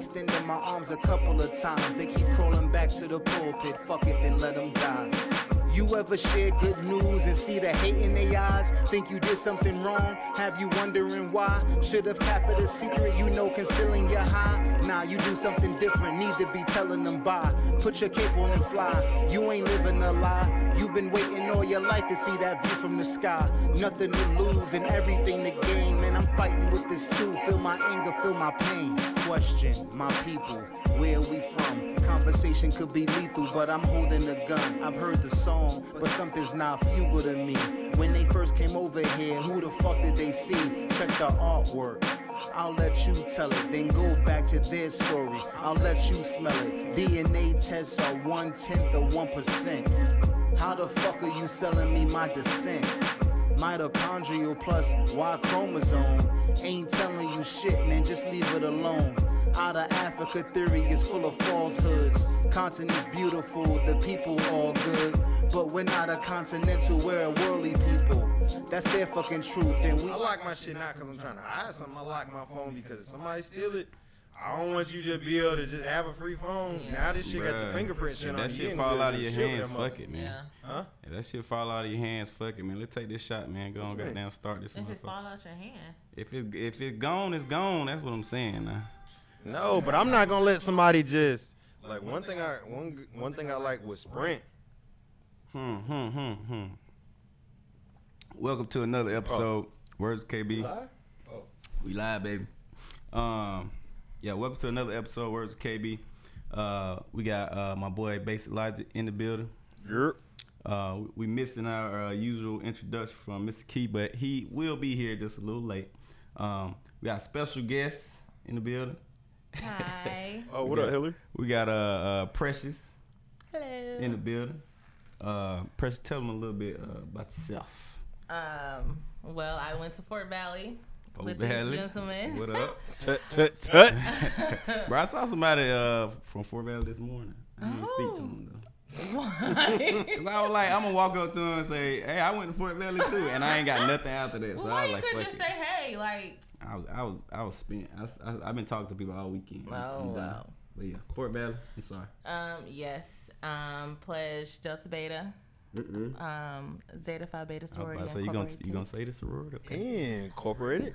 extended my arms a couple of times. They keep crawling back to the pulpit. Fuck it, then let them die. You ever share good news and see the hate in their eyes? Think you did something wrong? Have you wondering why? Should've kept it a secret, you know, concealing your high. Nah, you do something different, need to be telling them bye. Put your cape on and fly, you ain't living a lie. You've been waiting all your life to see that view from the sky. Nothing to lose and everything to gain. Man, I'm fighting with this too, feel my anger, feel my pain. Question, my people, where we from? Conversation could be lethal, but I'm holding a gun. I've heard the song, but something's not fugal to me. When they first came over here, who the fuck did they see? Check the artwork. I'll let you tell it, then go back to their story. I'll let you smell it. DNA tests are 1/10 of 1%. How the fuck are you selling me my descent? Mitochondrial plus Y chromosome. Ain't telling you shit, man, just leave it alone. Out of Africa theory is full of falsehoods. Continent's beautiful, the people all good. But we're not a continental, we're a worldly people. That's their fucking truth. And we I lock my shit not because I'm trying to hide something. I lock my phone because if somebody steal it, I don't want you to be able to just have a free phone. Yeah. Now this shit got the fingerprint shit on it. That shit fall out of your hands, fuck it, man. Yeah. Huh? If that shit fall out of your hands, fuck it, man. Let's take this shot, man. Go on, goddamn, start this If it fall motherfucker. out your hand. If it's gone, it's gone. That's what I'm saying, now. No, but I'm not gonna let somebody just like one thing I like with Sprint. Welcome to another episode. Where's KB? Live? We live, baby. Yeah, welcome to another episode. Where's KB? We got my boy Basic Logic in the building. Yep. We missing our usual introduction from Mr. Key, but he will be here just a little late. We got special guests in the building. Hi. Oh, what up, Hillary? We got Precious Hello. in the building. Precious, tell them a little bit about yourself. Well, I went to Fort Valley with Valley. these gentlemen. What up? Tut. Bro, I saw somebody from Fort Valley this morning. I didn't speak to him though. Why? 'Cause I was like, I'm gonna walk up to him and say, "Hey, I went to Fort Valley too," and I ain't got nothing after that. So Well, I why was you like, could "Fuck just it." say, hey, like. I was spent. I've been talking to people all weekend. Oh, I'm done. wow. But yeah, Fort Valley. I'm sorry. Yes. Pledge Delta Beta. Zeta Phi Beta sorority. So you gonna say the sorority? Okay. Incorporated.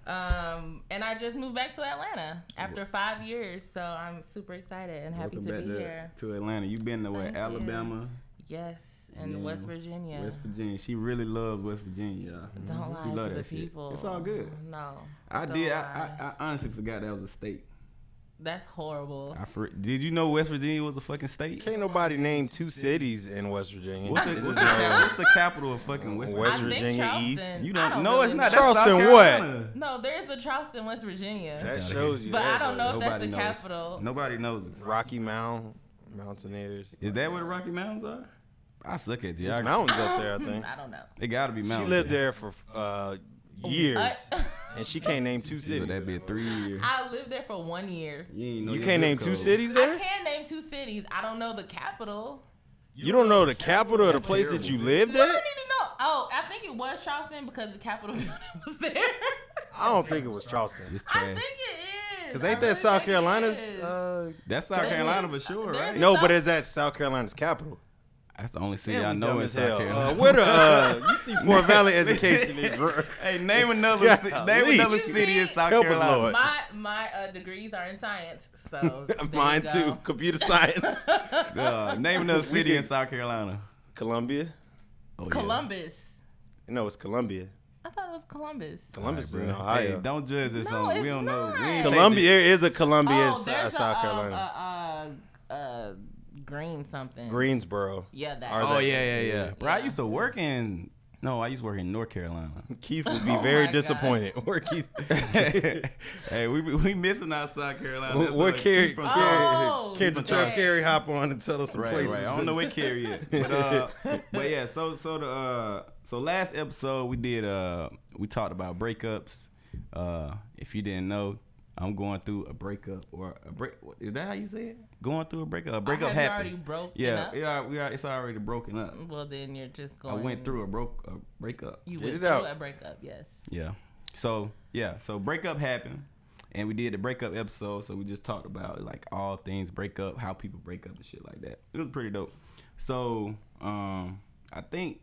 And I just moved back to Atlanta after 5 years, so I'm super excited and happy Welcome to be back here. to Atlanta. You been to what? Thank you. Alabama. Yes, and Yeah. West Virginia. West Virginia. She really loves West Virginia. Don't She lie love to the that shit. people. It's all good. No, I don't did. lie. I honestly forgot that was a state. That's horrible. Did you know West Virginia was a fucking state? Can't nobody name two cities in West Virginia. What's the capital of fucking West Virginia? West I think Virginia Charleston. East. You I don't know. It's really not. know. That's South Charleston what? Carolina. No, there's a Charleston, West Virginia. That shows you. But that, I don't know if that's the Nobody knows. capital. Nobody knows it. Rocky Mountaineers. Is that where the Rocky Mountains are? I suck at There's geography. mountains up there, I think. I don't know. They gotta be She mountains. lived there for years, I- and she can't name two So cities. that'd be a 3 year. I lived there for 1 year. You can't name two cities I there? can name 2 cities. I don't know the capital. You don't know the capital of the place that you lived What do I at? need to know? Oh, I think it was Charleston because the Capitol building was there. I don't think it was Charleston. It's I trash. think it is. Because I ain't that really South think it Carolina's? is. That's South There Carolina is- for sure, there right? is- No, but is that South Carolina's capital? That's the only city Yeah, I we know dumb in as South hell. Carolina. Where the you see Fort Valley education is. Hey, name another Golly. another You city in see? South Help us, Carolina. Lord. My degrees are in science, so there Mine you too. go. Computer science. Name another city in did- South Carolina. Columbia. Oh, yeah. Columbus. No, it's Columbia. I thought it was Columbus. Columbus All is right, in bro. Ohio. Hey, don't judge us No, on. it's We don't know. not. We ain't take Columbia. this- There is a Columbia in there's South Carolina. Green something. Greensboro. Yeah, that. Ours Oh at- yeah. Bro, I Yeah. used to work in. No, I used to work in North Carolina. Keith would be Oh very my disappointed. Where Keith? Hey, we missing out South Carolina. That's Where what Carrie? keep from- Oh, Can't the truck okay. Carrie hop on and tell us some Right, places? right. I don't know where Carrie at. But yeah, so last episode we did we talked about breakups. If you didn't know, I'm going through a breakup or a break. Is that how you say it? Going through a breakup. A breakup Have you happened. already broken Yeah, up? it's already broken up. Well, then you're just I going. went through a breakup. You Get went it through out. a breakup, yes. Yeah. So breakup happened. and we did the breakup episode. So we just talked about like all things breakup, how people break up and shit like that. It was pretty dope. So I think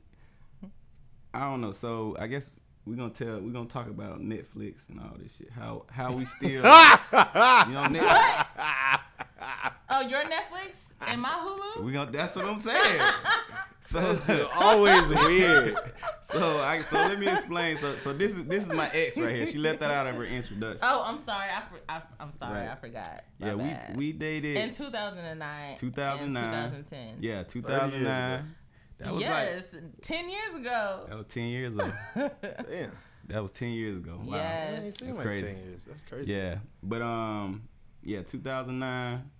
I don't know. So I guess we're gonna talk about Netflix and all this shit. How we still you know Netflix. Oh, your Netflix and my Hulu? That's what I'm saying. So always weird. So let me explain. So this is my ex right here. She left that out of her introduction. Oh, I'm sorry. I'm sorry. Right. I forgot. Yeah, My bad. we dated in 2009. 2009. And 2010. Yeah, 2009. That was yes, 10 years ago. That was 10 years ago. Damn. That was 10 years ago. Wow. Yes. That's crazy. 10 years. That's crazy. Yeah, but 2009.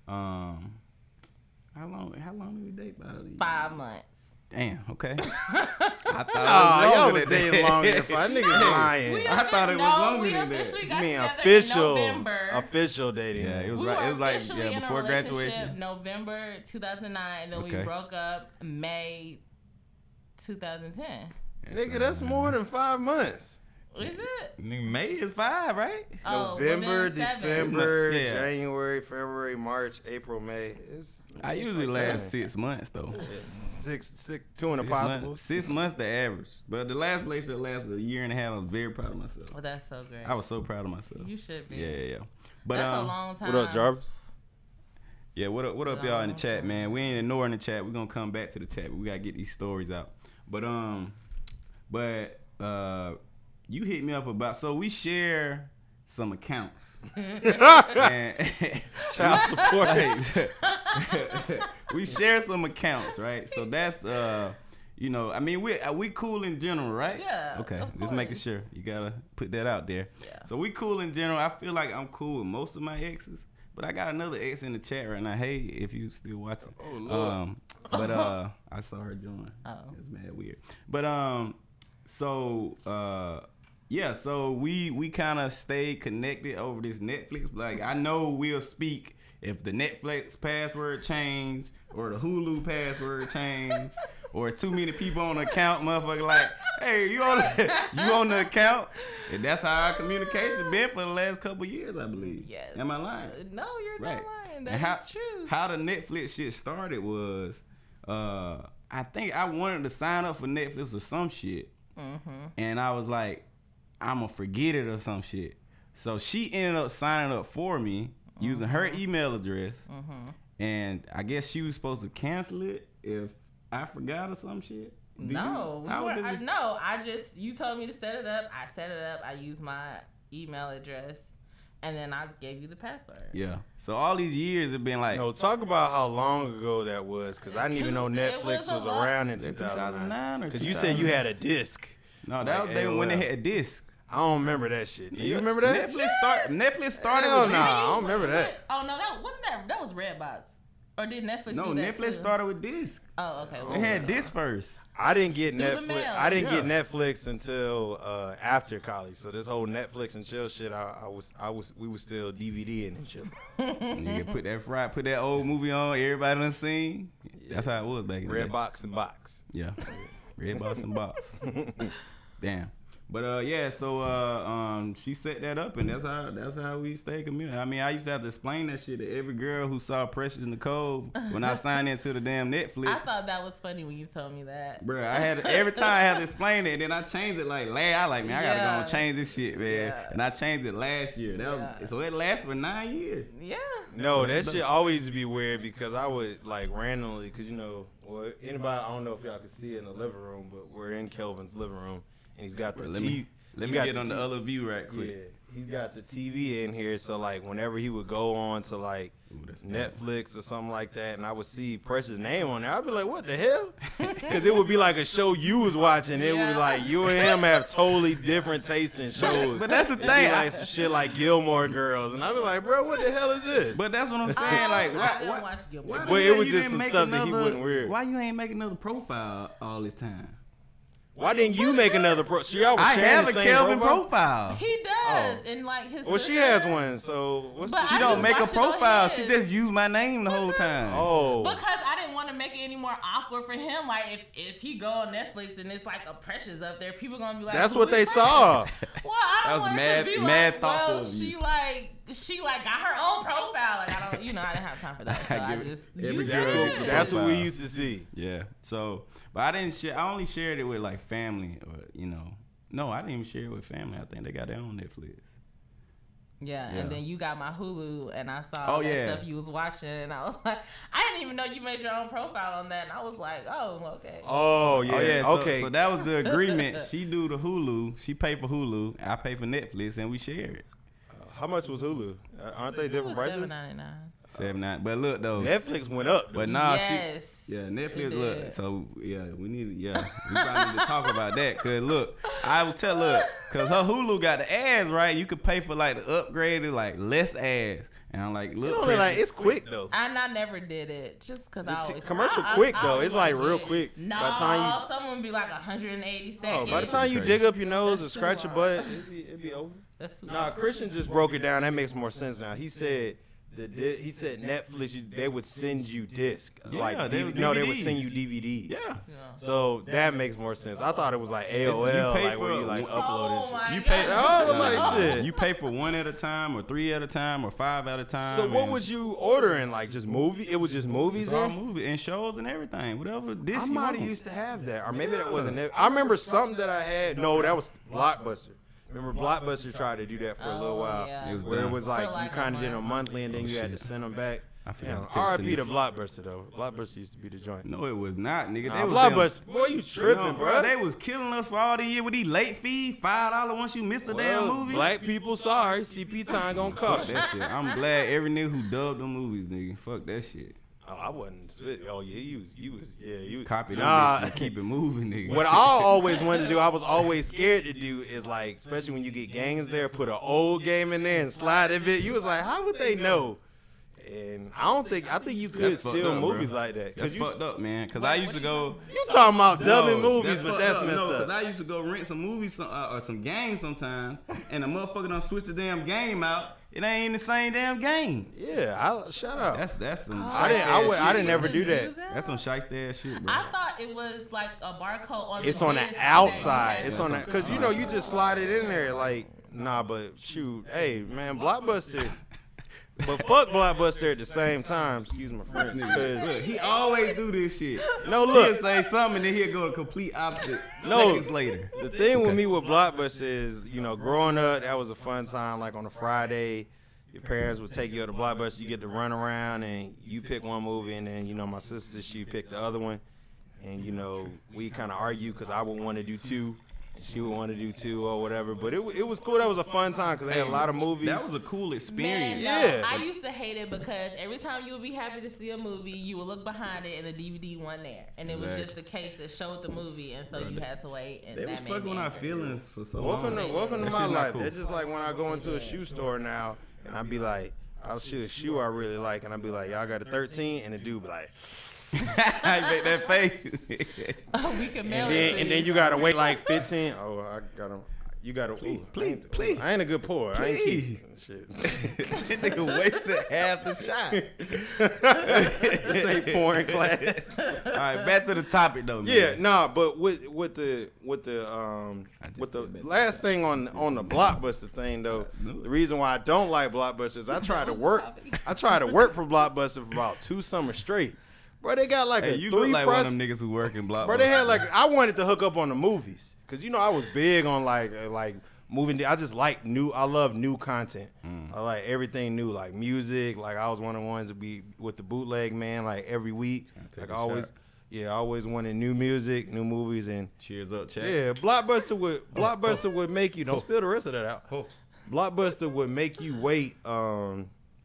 How long did we date? About 5 months. Damn. Okay. I thought y'all it was was longer dating longer than 5. Niggas lying. I thought it was longer we than that. officially You got mean together official? in November. Official dating. Yeah, it was We right. were It was like officially in before a relationship graduation. November 2009, and then we Okay. broke up May 2010. Nigga, that's more than 5 months. Is it? May is 5, right? Oh, November, well, then 7. December, Yeah. January, February, March, April, May. I usually like last 6 months though. six, 2 and a possible. 6 months the average. But the last relationship lasted a year and a half. I was very proud of myself. Well, that's so great. I was so proud of myself. You should be. Yeah. But That's a long time. What up, Jarvis? Yeah, what up, y'all in the chat, man? We ain't ignoring the chat. We're gonna come back to the chat, but we gotta get these stories out. But you hit me up about, so we share some accounts. And Child support. we share some accounts, right? So that's you know, I mean, we cool in general, right? Yeah, Okay, of just making course. sure. You gotta put that out there. Yeah. So we cool in general. I feel like I'm cool with most of my exes, but I got another ex in the chat right now. Hey, if you still watching. Oh, Lord. But I saw her join. Oh. It's mad weird. But yeah, so we kind of stayed connected over this Netflix. Like, I know we'll speak if the Netflix password change or the Hulu password change or too many people on the account, motherfucker. Like, hey, you on the account? And that's how our communication been for the last couple years, I believe. Yes. Am I lying? No, you're Right. not lying. And That's true. How the Netflix shit started was, I think I wanted to sign up for Netflix or some shit, and I was like, I'm gonna forget it or some shit. So she ended up signing up for me using her email address, and I guess she was supposed to cancel it if I forgot or some shit. No, you you told me to set it up. I set it up. I used my email address, and then I gave you the password. Yeah. So all these years have been like No, talk about how long ago that was, because I didn't even know It Netflix was was a long- around in 2009 2009. or Because you said you had a disc. no, that Like was they, when they AOL. had a disc. I don't remember that shit. Do you remember that? Netflix started Hell with nah, disc. I don't remember that. Oh no, that was Redbox, or did Netflix? No, do that Netflix too? started with disc. Oh, okay. They had disc first. I didn't get Through the Netflix. mail. I didn't get Yeah. Netflix until after college. So this whole Netflix and chill shit, we was still DVDing and shit. You can put that old movie on. Everybody done seen. That's how it was back in the day. Red box and box. Yeah, red box and box. Damn. But yeah, so she set that up, and that's how we stay community. I mean, I used to have to explain that shit to every girl who saw Precious in the Cove when I signed into the damn Netflix. I thought that was funny when you told me that. Bruh, I had every time I had to explain it, and then I changed it like I like, man, I gotta go Yeah. and change this shit, man. Yeah. And I changed it last year. So it lasted for 9 years. Yeah. No, that shit always be weird because I would like randomly, cause well, anybody, I don't know if y'all can see it in the living room, but we're in Kelvin's living room, and he's got the Let TV. me get on the other view right quick. Yeah, he's got the TV in here, so like whenever he would go on to like that's bad. Netflix or something like that, and I would see Precious' name on there, I'd be like, what the hell? Because it would be like a show you was watching. It would be Yeah. like you and him have totally different taste in shows. But that's the It'd thing. be like some shit like Gilmore Girls, and I'd be like, bro, what the hell is this? But that's what I'm saying. Like, I didn't why? watch Gilmore. Why Well, the it hell was you just didn't some make stuff that he wasn't weird. Why you ain't make another profile all this time? Why didn't you make another pro? So y'all was I sharing have the a same Kelvin profile? profile. He does, and like his. Well, she sister- has one, so what's But the She I don't just make a watched it on profile. She his. just use my name the whole time. Oh, Because I didn't want to make it any more awkward for him. Like if he go on Netflix and it's like a Precious up there, people gonna be like, That's "Who what is they Precious?" saw. Well, I That don't was want mad- it to be mad like, thoughtful well, of you. she got her own profile. Like I didn't have time for that. So I give it- just every used girl it. gets a That's what we profile. used to see. Yeah. So, but I didn't share. I only shared it with like family, or No, I didn't even share it with family. I think they got their own Netflix. Yeah, Yeah. and then you got my Hulu, and I saw Oh, all that yeah. stuff you was watching, and I was like, I didn't even know you made your own profile on that, and I was like, oh, okay. Oh yeah. Oh yeah. So, Okay. So that was the agreement. She do the Hulu. She pay for Hulu. I pay for Netflix, and we share it. How much was Hulu? Aren't they different prices? $7.99. $7.99. But look though. Netflix went up. But nah, Yes, Yeah, Netflix. it Look, did. so yeah, we probably need to talk about that. Cause look, I will tell cause her Hulu got the ads right. You could pay for like the upgraded, like less ads, and I'm like, look, It's only like it's quick though. And I never did it, just because I always commercial I quick, though. always It's, like, wanna real get it. quick. No, By the time you- someone be like 180 Oh, seconds. by the time you crazy. dig up your nose or That's too scratch your long. butt, it'd be over. That's too Nah, long. Christian just broke it down. That makes more sense now. He said Netflix they would send you disc. Yeah, like they would they would DVDs. send you DVDs. yeah. Yeah. So that makes more sense. I thought it was like AOL, pay like where for- you like Oh upload and shit. my You pay. God. Oh, like shit. You pay for 1 at a time, or 3 at a time, or 5 at a time. So what and was you ordering? Like just movie? It was just movies It's all then? movie and shows and everything. Whatever. This I you might have want. used to have that, or maybe that wasn't it. I remember something that I had. No, that was Blockbuster. Remember Blockbuster tried to do that for a little Oh, while, yeah. It was where it done. was For like like you a kind of did a month. monthly and then Oh, you had to shit. send them back. I forgot Damn, to text R.I.P. to Denise. Blockbuster though. Blockbuster used to be the joint. No, it was not, nigga. Nah, They was Blockbuster, boy, you tripping, No, bro. They was killing us for all the year with these late fees. $5 once you miss a damn Well, movie. Black people, sorry, CP time gonna Fuck cost. that shit. I'm glad every nigga who dubbed them movies, nigga. Fuck that shit. Oh, I wasn't. Oh yeah, you was. Copy them Nah. bitches and keep it moving, nigga. What I always wanted to do, I was always scared to do, is like, especially when you get games there, put an old game in there and slide it. You was like, how would they know? And I think you could That's fucked steal up, movies bro. like that. That's Cause fucked up, man. Cause I used to go. you talking about dubbing No, movies, but fucked that's up. messed No, up. Cause I used to go rent some movies or some games sometimes, and the motherfucker done switch the damn game out. It ain't the same damn game. Yeah, shut up. That's some. I didn't shit, never bro. do that. That's some shiesty ass shit, bro. I thought it was like a barcode on. It's the on the disc outside. that It's you on had. the, cause you know you just slide it in there like, nah, but shoot, hey man, Blockbuster. But fuck Blockbuster at the same time. Excuse my French. Cause Look, he always do this shit. no, He'll look. say something and then he'll go the complete opposite No. seconds later. The thing with me with Blockbuster is, growing up, that was a fun time. Like on a Friday, your parents would take you to the Blockbuster. You get to run around and you pick one movie, and then my sister, she picked the other one, and we kind of argue because I would want to do two, and she would want to do two or whatever. But it was cool. That was a fun time because they had a lot of movies. That was a cool Man, experience. no, Yeah. I used to hate it because every time you would be happy to see a movie, you would look behind it and the DVD wasn't there, and it was Exactly. just a case that showed the movie, and so you had to wait. And They that was made fucking me with our angry. feelings for so Welcome long. to welcome to That my shit's not life. cool. That's just like when I go into a shoe store now, and I be like, I'll see a shoe I really like, and I be like, y'all got a 13, and the dude be like. I make that face. We can mail And it then, to and you. then you gotta wait like 15. Oh, I got him. You gotta please. I ain't a good pour. I ain't Please. keep shit. That nigga wasted half the shot. This ain't pouring class. All right, back to the topic though. Man. Yeah, nah, but with the last thing on the Blockbuster thing though, the reason why I don't like Blockbuster is I tried to work for Blockbuster for about 2 summers straight. Bro, they got like Hey, a you 3 look like one press. of them niggas who work in Blockbuster. Bro, they had like I wanted to hook up on the movies because I was big on like moving. I just like new. I love new content. I like everything new, like music. Like I was one of the ones to be with the bootleg man, like every week. take Like a I always, shot. I always wanted new music, new movies, and Cheers up, chat. yeah, Blockbuster would make you don't spill the rest of that out. Oh. Blockbuster would make you wait.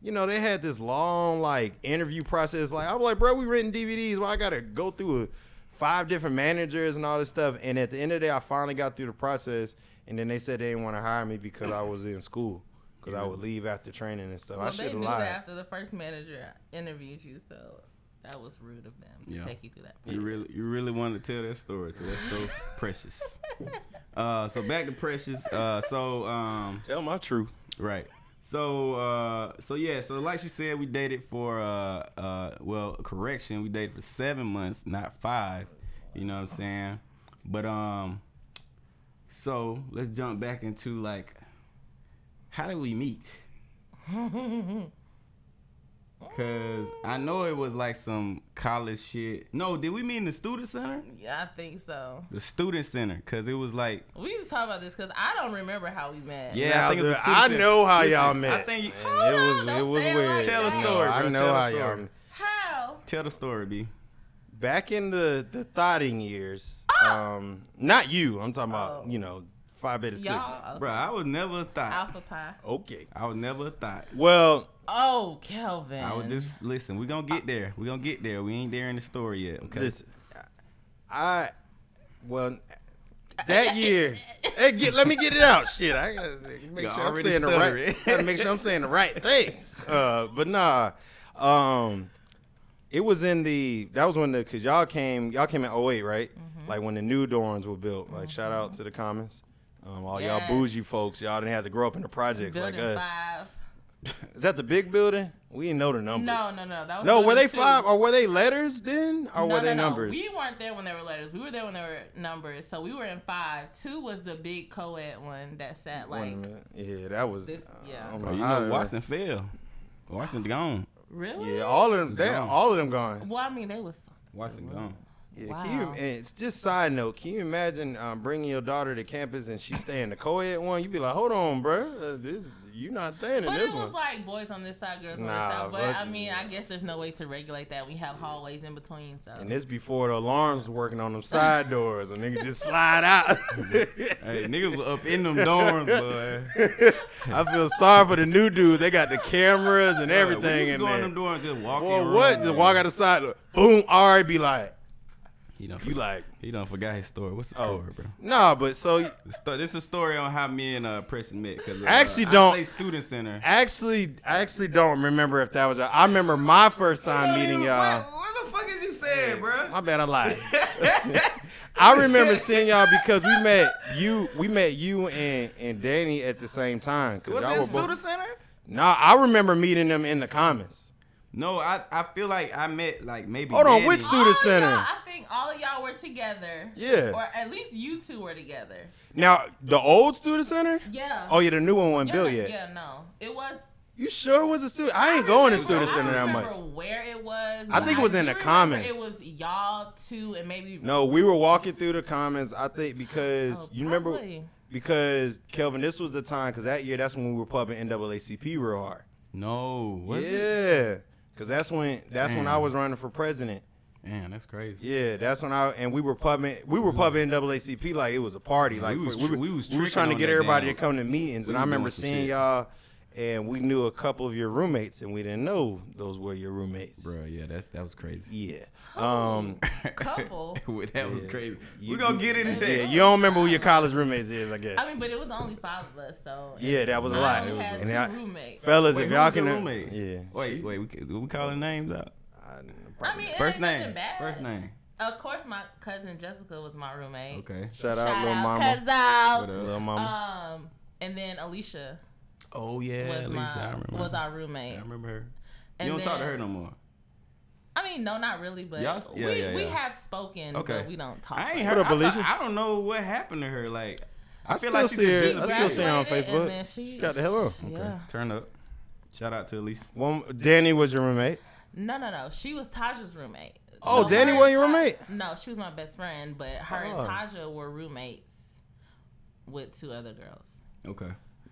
They had this long like interview process. Like I was like, bro, we renting DVDs. Well, I gotta go through 5 different managers and all this stuff. And at the end of the day, I finally got through the process. And then they said they didn't want to hire me because I was in school. Because I would leave after training and stuff. I Well, should they have knew lied. that after the first manager interviewed you, so that was rude of them to Yeah. take you through that. You really wanted to tell that story too. That's so precious. So back to Precious. Tell my truth. Right. So yeah, so like she said, we dated for well, correction, we dated for 7 months, not 5. You know what I'm saying? But so let's jump back into like, how did we meet? Cause I know it was like some college shit. No, did we meet in the student center? Yeah, I think so. The student center, cause it was like. We used to talk about this because I don't remember how we met. Yeah, Now, I think it was the student I center. know how Listen, y'all met. I think And it was don't say it weird. like Tell a that. story, I bro. know Tell how a y'all. story. How? Tell the story, B. Back in the thotting years, not you. I'm talking about Phi Beta Sigma. Y'all. Bro, I was never a thought. Alpha Pi. Okay. I was never a thought. Well, Oh, Kelvin. I was just listen. We gonna get there. We gonna get there. We ain't there in the story yet. Okay. listen, that year. Let me get it out. Shit, I gotta make You sure I'm already saying the right. stuttering. Gotta make sure I'm saying the right things. But nah, it was that was when because y'all came in 08, right? Like when the new dorms were built. Like shout out to the Commons. All y'all Yes. bougie folks, y'all didn't have to grow up in the projects Building like us. 5. Is that the big building? We didn't know the numbers. No. That was No, were they building 2. 5 or were they letters then? Or No, were they no. numbers? We weren't there when they were letters. We were there when they were numbers. So we were in 5. 2 was the big co-ed one that sat Wait a like. minute. Yeah, that was. This- yeah. I don't Bro, you how know to- Watson fell. Watson gone. Really? Yeah, all of them. gone. All of them gone. Well, I mean, they was. Watson gone. Yeah, Wow. and it's just side note. Can you imagine bringing your daughter to campus and she stay in the co-ed one? You'd be like, hold on, bro. You not staying in But this it was one. like boys on this side, girls on Nah, this side. But but- I mean, I guess there's no way to regulate that. We have hallways in between. So. And this before the alarms were working on them side doors, and niggas just slide out. Hey, niggas was up in them dorms, boy. I feel sorry for the new dudes. They got the cameras and everything we in was going there. them doors and just walking. Well, what? Just walk out the side. Look, boom. All right, be like, He done, you like. he done forgot his story. What's the Oh. story, bro? Nah, but so This is a story on how me and Preston met. Cause, I actually I don't- say student center. I actually don't remember if that was. I remember my first time meeting y'all. What the fuck is you saying, bro? My bad, I lied. I remember seeing y'all because we met you and Danny at the same time. Cause Was y'all it were student both. center? Nah, I remember meeting them in the comments. No, I feel like I met like maybe. Hold on, Danny. which student center? I think all of y'all were together. Yeah. Or at least you two were together. Now the old student center. Yeah. Oh yeah, the new one wasn't yeah, built yet. Yeah, no. It was. You sure it was a student? I ain't going to student center that I much. don't remember where it was. I but think it was in do the remember comments. It was y'all two and maybe. No, we were walking through the comments. I think because Oh, you remember probably. because Kelvin, this was the time because that year that's when we were pumping NAACP real hard. No, was it? Yeah, because that's when Damn. I was running for president. Man, that's crazy. Yeah, that's when we were pumping NAACP like it was a party. Yeah, Like we was we was tricking trying to on get that everybody damn- to come to meetings, and we I was remember doing some seeing shit. y'all, and we knew a couple of your roommates, and we didn't know those were your roommates. Bro, yeah, that was crazy. Yeah. Couple. That was crazy. You- We're gonna get into that. Yeah, you don't remember who your college roommates is, I guess. I mean, but it was only 5 of us, so. Yeah, that was a I lot. only had And 2 I- roommates. Fellas, Wait, if who y'all was your can, roommate? yeah. Wait, we calling names out. I mean, it First ain't name. nothing bad. First name. Of course, my cousin Jessica was my roommate. Okay. Shout out, Shout little out, mama. cousin. Little mama. And then Alicia Oh yeah, was Alicia, I remember. was our roommate. I remember her. And You don't talk to then- her no more. I mean, no, not really, but Y'all- yeah, we yeah. have spoken, Okay. but we don't talk. I ain't What heard. up, Alicia? I don't know what happened to her. Like, I feel still like she see just her. I still see her on graduated, Facebook. and then she got the hell up. okay, Yeah. turn up. Shout out to Alicia. Danny was your roommate. No. She was Taja's roommate. Oh, Danny her wasn't your and roommate? No, she was my best friend, but her Oh. and Taja were roommates with 2 other girls. Okay.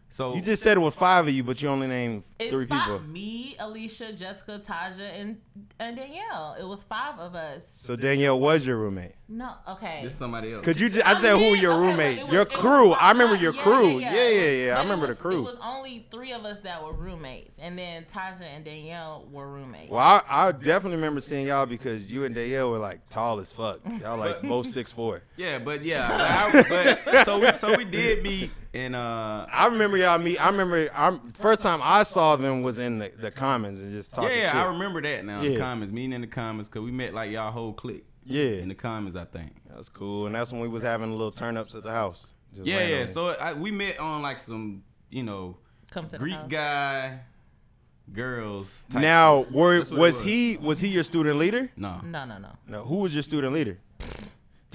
So You just said it was 5 of you, but you only named 3 It's 5, people. me, Alicia, Jessica, Taja, and Danielle. It was 5 of us. So Danielle was your roommate. No, okay. this somebody else. Could you? I said who mean, your okay, roommate? but it was- Your it was crew. five- I remember your crew. Yeah. But I it remember the was- crew. It was only 3 of us that were roommates, and then Taja and Danielle were roommates. Well, I definitely remember seeing y'all because you and Danielle were like tall as fuck. Y'all like both 6'4". Yeah, but yeah, so we did meet in I remember y'all meet. I remember first time I saw them was in the Commons and just talking yeah, shit. I remember that now. The Yeah. comments, meeting in the comments, cause we met like y'all whole clique. Yeah. In the comments, I think. That's cool, and that's when we was having little turn ups at the house. Just Yeah. randomly. So we met on like some, come to the Greek house. guy, girls. Type Now, shit. That's what it was he your student leader? No. No. No. Who was your student leader?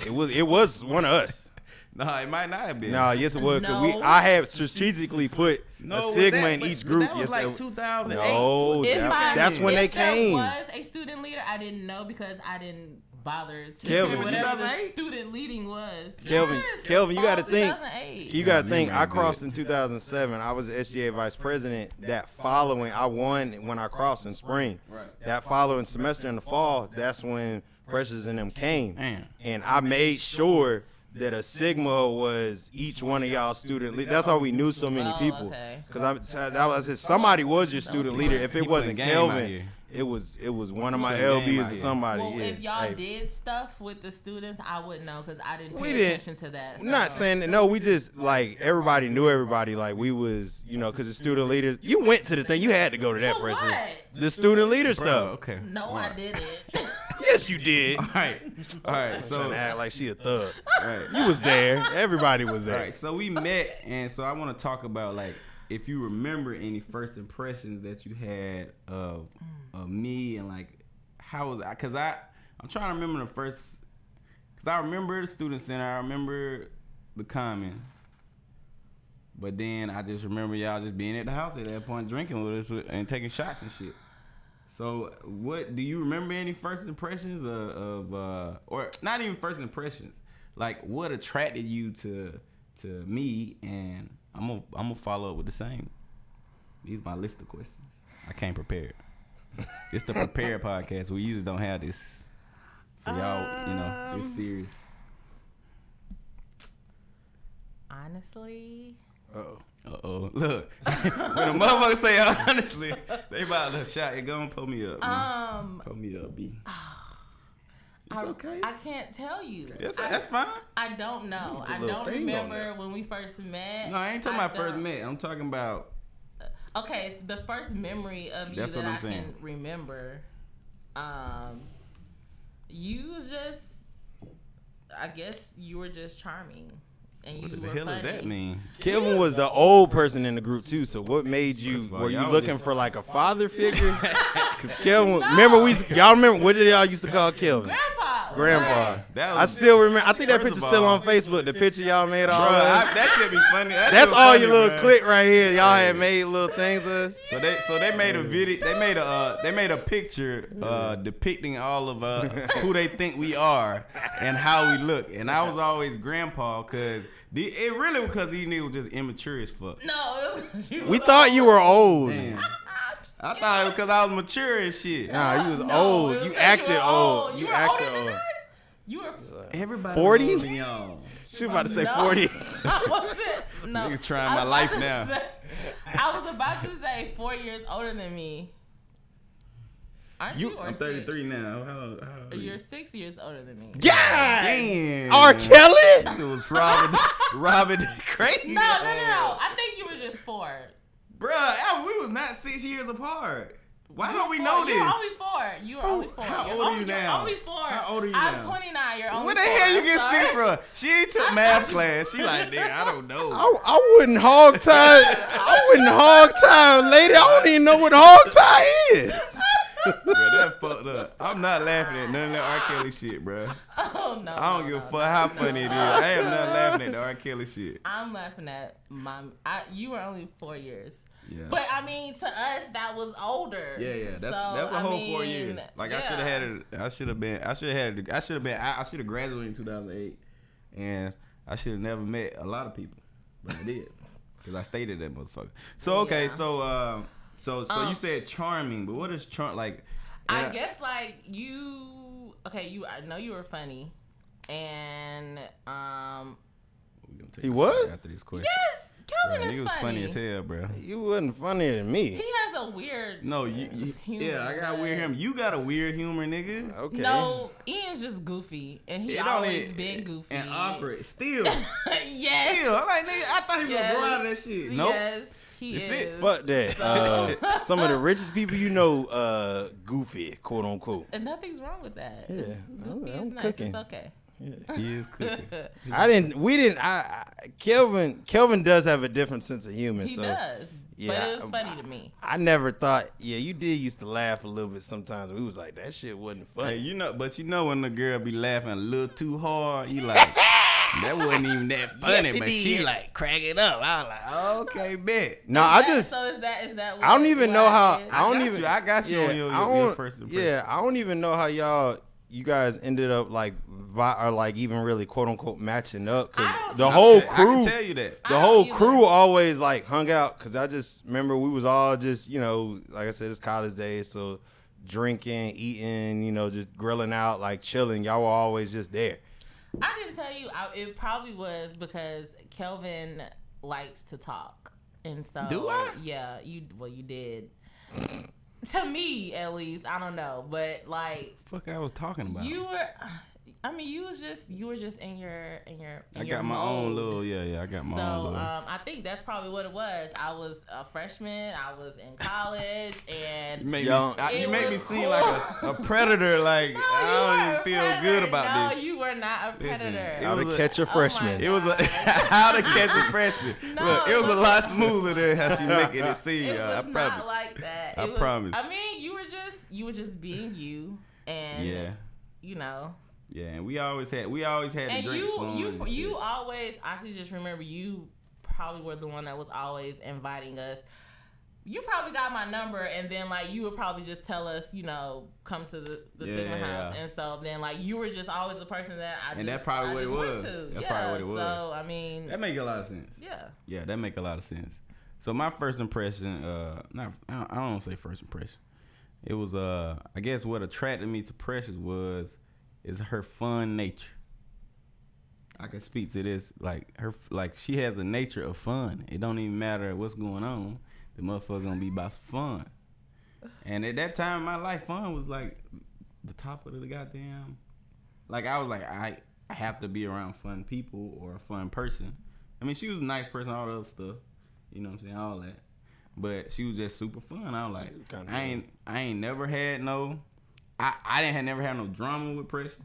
It was one of us. No, it might not have been. No, yes it was. 'Cause No. I have strategically put No, a was Sigma that- in but- each but group. That was like 2008. No, If that's when they if there came. was a student leader, I didn't know because I didn't bother to Kelvin, do whatever the 2008? student leading was. Kelvin, Yes, Kelvin, you fall got to think. 2008. You got to Yeah, think. you I right, crossed but- in 2007. I was SGA vice president. That following, I won when I crossed in spring. Right. That following semester in the fall, that's when Pressures and them came. Damn. And I made sure that a Sigma was each one of y'all student leaders. That's how we knew so many Oh, people. okay. Because I said somebody was your student leader. If it He wasn't putting game out Kelvin, here. it was one of my Putting game LBs out or here. somebody. Well, yeah. if y'all Hey. did stuff with the students, I wouldn't know because I didn't We pay didn't- attention to that. I'm not so. saying that. No, we just like everybody knew everybody. Like we was, because the student leaders. You went to the thing. You had to go to that, To Pressure. what? The student leader Bro, stuff. okay. No, All I right. didn't. Yes, you did. All right. All right. Trying So to act like she a thug. all right. You was there. Everybody was All there. right, so we met, and so I want to talk about like if you remember any first impressions that you had of me, and like how was I? Cause I'm trying to remember the first, cause I remember the student center, I remember the comments, but then I just remember y'all just being at the house at that point, drinking with us and taking shots and shit. So, what do you remember any first impressions of or not even first impressions? Like, what attracted you to me? And I'm gonna follow up with the same. These are my list of questions. I came prepared. It's the prepared podcast. We usually don't have this, so y'all, it's serious. Honestly, Uh-oh. Look, when a motherfucker say honestly, they about to shot it. Go and pull me up. Man. Pull me up, B. It's okay. I can't tell you. That's fine. I don't know. I little don't thing on remember there. when we first met. No, I ain't talking about first don't- met. I'm talking about Okay, the first memory of you That's that what I'm I saying. can remember, you was just, I guess you were just charming, and what you the were hell funny. does that mean? Kelvin was the old person in the group too. So what made you? First of all, Were you y'all looking just- for like a father figure? Because Kelvin, remember y'all remember what did y'all used to call Kelvin? Grandpa. Grandpa. Right. That I was- still remember. I think that First picture's of still all- on Facebook. The picture y'all made all. Bro, of us. that shit be funny. That's shit all funny, your little bro. clique right here. Y'all had made little things of us. So they made a video. They made a picture depicting all of who they think we are and how we look. And I was always grandpa because it really because these niggas was just immature as fuck. No, it was, you We was thought you were old. Damn. I thought it was because I was mature and shit. Nah, you was No, old. it was You 'cause acted were old. You were acted older than old. us. You were. Everybody 40? older than y'all. She was about to say No. 40. I wasn't. No. Niggas trying I my was life about to now. say- I was about to say 4 years older than me. Aren't you? Or I'm 33 6? now. How old are you? You're 6 years older than me. Yeah. Damn. R. Kelly. It was Robin crazy. No. I think you were just 4. Bruh, we was not 6 years apart. Why don't we Four. know this? You're only 4. You were only 4. How You're old are you only, now? You're only 4. How old are you I'm now? 29. You're only Where the 4. hell you I'm get sorry. 6 from? She ain't took math class. She like, nigga, I don't know. I wouldn't hog tie. I wouldn't hog tie, lady. I don't even know what hog tie is. Bro, that fucked up. I'm not laughing at none of that R. Kelly shit, bro. Oh, no. I don't give a fuck how funny it is. I am not laughing at the R. Kelly shit. I'm laughing at you were only 4 years. Yeah. But I mean, to us, that was older. Yeah. That's So, a whole I 4 years. mean, Like yeah. I should have graduated in 2008, and I should have never met a lot of people, but I did because I stayed at that motherfucker. So okay, Yeah. so you said charming, but what is charm like? I guess like you. Okay, I know you were funny, and We gonna take He a was? shot after this question. yes, Bro, Kelvin nigga is was funny. funny as hell, bro. You wasn't funnier than me. He has a weird. No, you humor, yeah, I got but- weird humor. You got a weird humor, nigga. Okay. No, Ian's just goofy, and he It always only- been goofy and awkward. Still, yes. still. I'm like, nigga, I thought he was Yes. gonna grow out of that shit. Nope. Yes, he That's is. it. Fuck that. Some of the richest people you know, goofy, quote unquote. And nothing's wrong with that. Yeah, It's goofy I'm is nice. cooking. It's okay. He is cooking. Kelvin does have a different sense of humor. He so does. but it was funny to me. I never thought. Yeah, you did used to laugh a little bit sometimes. We was like, that shit wasn't funny. Hey, but when the girl be laughing a little too hard, you like, that wasn't even that funny, Yes, it but did. she like crack it up. I was like, okay, bet. No, So is that what I don't even know how. is? I got you on your first impression. Yeah, I don't even know how you guys ended up like or like even really quote unquote matching up, because the whole crew. I can tell you that. The whole crew always like hung out, because I just remember we was all just, like I said, it's college days, so drinking, eating, just grilling out, like chilling. Y'all were always just there. I can tell you, it probably was because Kelvin likes to talk, and so do I? Yeah, you did. To me, at least, I don't know, but like, Fuck, I was talking about. You were. I mean, you were just in your I got my own little, I got my own little. I think that's probably what it was. I was a freshman. I was in college, and you make me seem like a predator. Like, I don't even feel good about this. No, you were not a predator. How to catch a freshman. It was how to catch a freshman. Look, it was a lot smoother than how she making it seem. It was I promise. not like that. I promise. I mean, you were just being you, and Yeah, and we always had the drinks flowing. You always, I can just remember you probably were the one that was always inviting us. You probably got my number, and then like you would probably just tell us, come to the Sigma house, and so then like you were just always the person that that's probably what it was. That's probably what it was. So I mean, that make a lot of sense. Yeah, that make a lot of sense. So my first impression, I don't want to say first impression. It was I guess what attracted me to Precious is her fun nature. I can speak to this, she has a nature of fun. It don't even matter what's going on. The motherfucker gonna be about some fun. And at that time in my life, fun was like the top of the goddamn. Like I was like, I have to be around fun people or a fun person. I mean, she was a nice person, all the other stuff. You know what I'm saying? All that. But she was just super fun. I was like, I ain't never had no. I didn't never had no drama with Precious,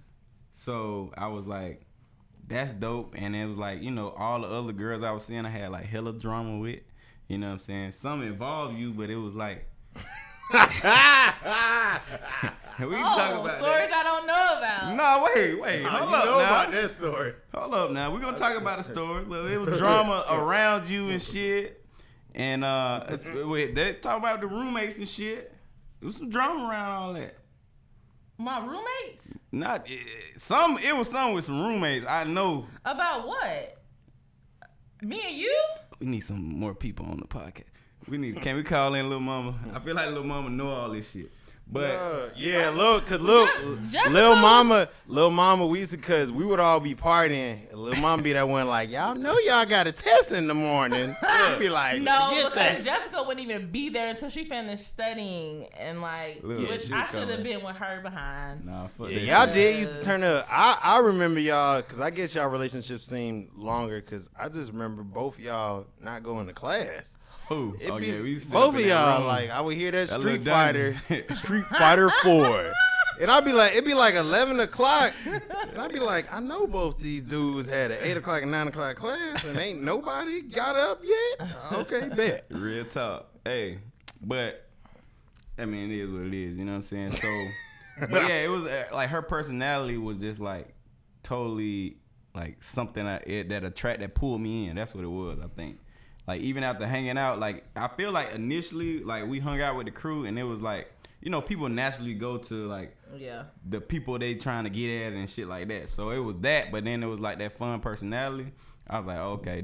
so I was like, that's dope. And it was like, all the other girls I was seeing, I had like hella drama with. You know what I'm saying? Some involved you, but it was like, we talk about stories I don't know about. No, wait, hold up now. About this story. Hold up now. We're gonna talk about the story. Well, it was drama around you and shit, and they talk about the roommates and shit. It was some drama around all that. My roommates? It was some with some roommates. I know. About what? Me and you? We need some more people on the podcast. Can we call in Lil Mama? I feel like Lil Mama know all this shit. But Lil Mama, we used to, cause we would all be partying. Lil Mama be that one like, y'all know y'all got a test in the morning. We'd be like, no, because Jessica wouldn't even be there until she finished studying, and which I should have been with her behind. Nah, y'all did used to turn up. I remember y'all, cause I guess y'all relationship seemed longer, cause I just remember both of y'all not going to class. Who? We both of y'all, like, I would hear that Street Fighter 4. And I'd be like, it'd be like 11 o'clock. And I'd be like, I know both these dudes had an 8 o'clock and 9 o'clock class, and ain't nobody got up yet. Okay, bet. Real talk. Hey, but, I mean, it is what it is, you know what I'm saying? So, but yeah, it was like her personality was just like totally like something that pulled me in. That's what it was, I think. Like, even after hanging out, like, I feel like initially, like, we hung out with the crew, and it was like, people naturally go to, like, the people they trying to get at and shit like that. So it was that, but then it was like that fun personality. I was like, okay,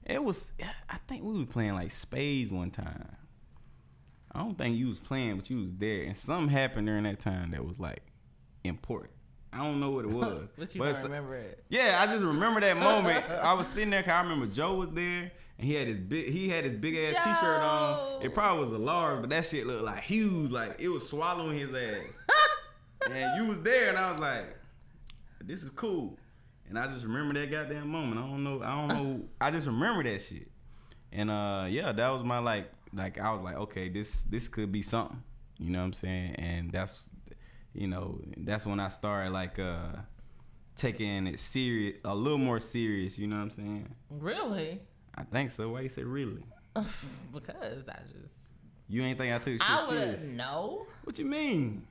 I think we was playing like spades one time. I don't think you was playing, but you was there, and something happened during that time that was like important. I don't know what it was. But you don't remember it. Yeah, I just remember that moment. I was sitting there, cause I remember Joe was there, and he had his big ass T-shirt on. It probably was a large, but that shit looked like huge, like it was swallowing his ass. And you was there, and I was like, this is cool. And I just remember that goddamn moment. I don't know. I just remember that shit. And that was my like I was like, okay, this could be something. You know what I'm saying? And that's when I started like taking it serious, a little more serious. You know what I'm saying? Really? I think so. Why you say really? Because I just. You ain't think I took shit I serious? would no. What you mean?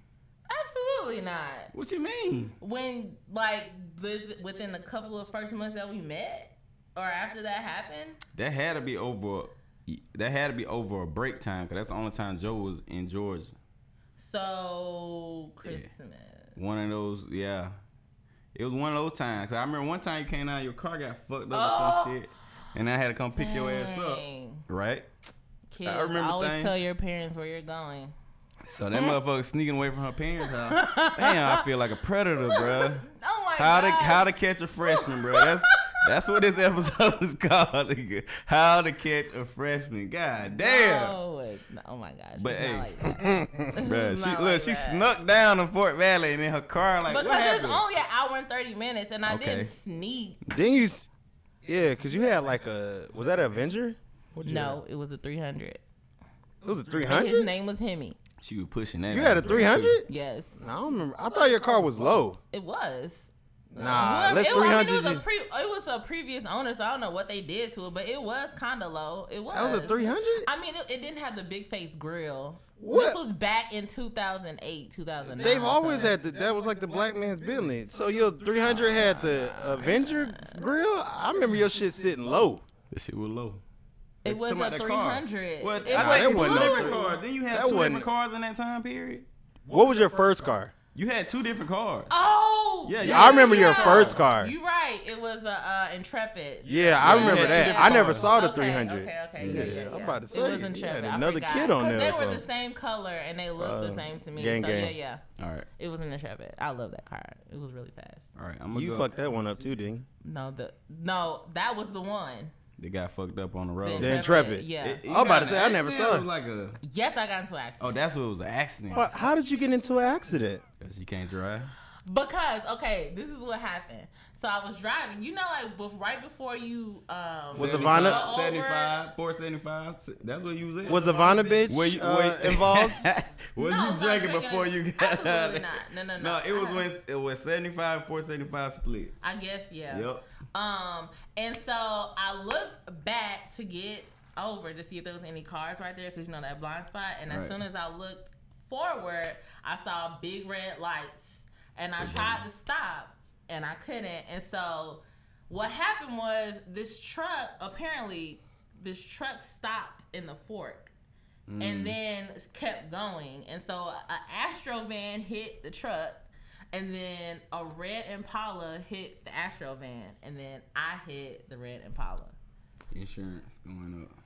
Absolutely not. What you mean? When like within a couple of first months that we met, or after that happened. That had to be over. That had to be over a break time, because that's the only time Joe was in Georgia. So Christmas. Yeah. One of those, yeah. It was one of those times. 'Cause I remember one time you came out, your car got fucked up or some shit, and I had to come pick your ass up. Right? Kids, I remember always things. tell your parents where you're going. So that motherfucker sneaking away from her parents' house. Damn, I feel like a predator, bro. Oh my How god. how to catch a freshman, bro? That's what this episode is called. Nigga. How to catch a freshman. God damn. No, oh my gosh. But it's hey, not like that. Bro, It's she not look, like she that. snuck down to Fort Valley and in her car. Like, what Because it's happened? only an hour and 30 minutes, and I Okay. didn't sneak. Then you, yeah, because you had like was that an Avenger? What'd you No, it was a 300. have? It was a And his 300? name was Hemi. She was pushing that. You had a 300? Yes, I don't remember. I thought your car was low. it was. Nah, Well, let's it 300. it was a previous owner, so I don't know what they did to it, but it was kind of low. It was. That was a 300? I mean, it didn't have the big face grill. What? This was back in 2008, 2009. They've always so. had that was like the black man's Bentley. So your 300 had the Avenger grill? I remember your shit sitting low. That shit was low. It was Talking a about that car. 300. Well, It I was think it was blue. two different cars. Then you had That two wasn't- different cars in that time period. What was your first car? You had two different cars. Oh, Yeah, I remember your first car. You right. It was a Intrepid. Yeah, I you remember had two that. different I never cars. saw the Okay, 300. Okay. Yeah, Yeah. I'm about to say, it was you Intrepid. had I another forgot. kid on 'Cause there they or were the something. same color and they looked the same to me. gang, so gang. yeah. All right. It was an Intrepid. I love that car. It was really fast. All right. I'm gonna You go. fucked that one up too, didn't No, that was the one. They got fucked up on the road. The Intrepid. Yeah. You I'm about got to in say, I an never accident? saw It it. was like a. Yes, I got into an accident. Oh, that's what it was, an accident. you? How did you get into an accident? Because you can't drive. Because this is what happened. So I was driving. You know, like right before you Was Ivana- go over- 75, 475. That's what you was at. Was Ivana bitch involved? Was No, you it's not drinking drinking. before you got Absolutely out of not. No. No, it was when it was 75, 475 split. I guess, yeah. Yep. And so I looked back to get over to see if there was any cars right there, because you know that blind spot. And as Right. soon as I looked forward, I saw big red lights, and I tried to stop, and I couldn't. And so what happened was this truck stopped in the fork. And then kept going. And so an Astro van hit the truck, and then a red Impala hit the Astro van, and then I hit the red Impala. Insurance going up.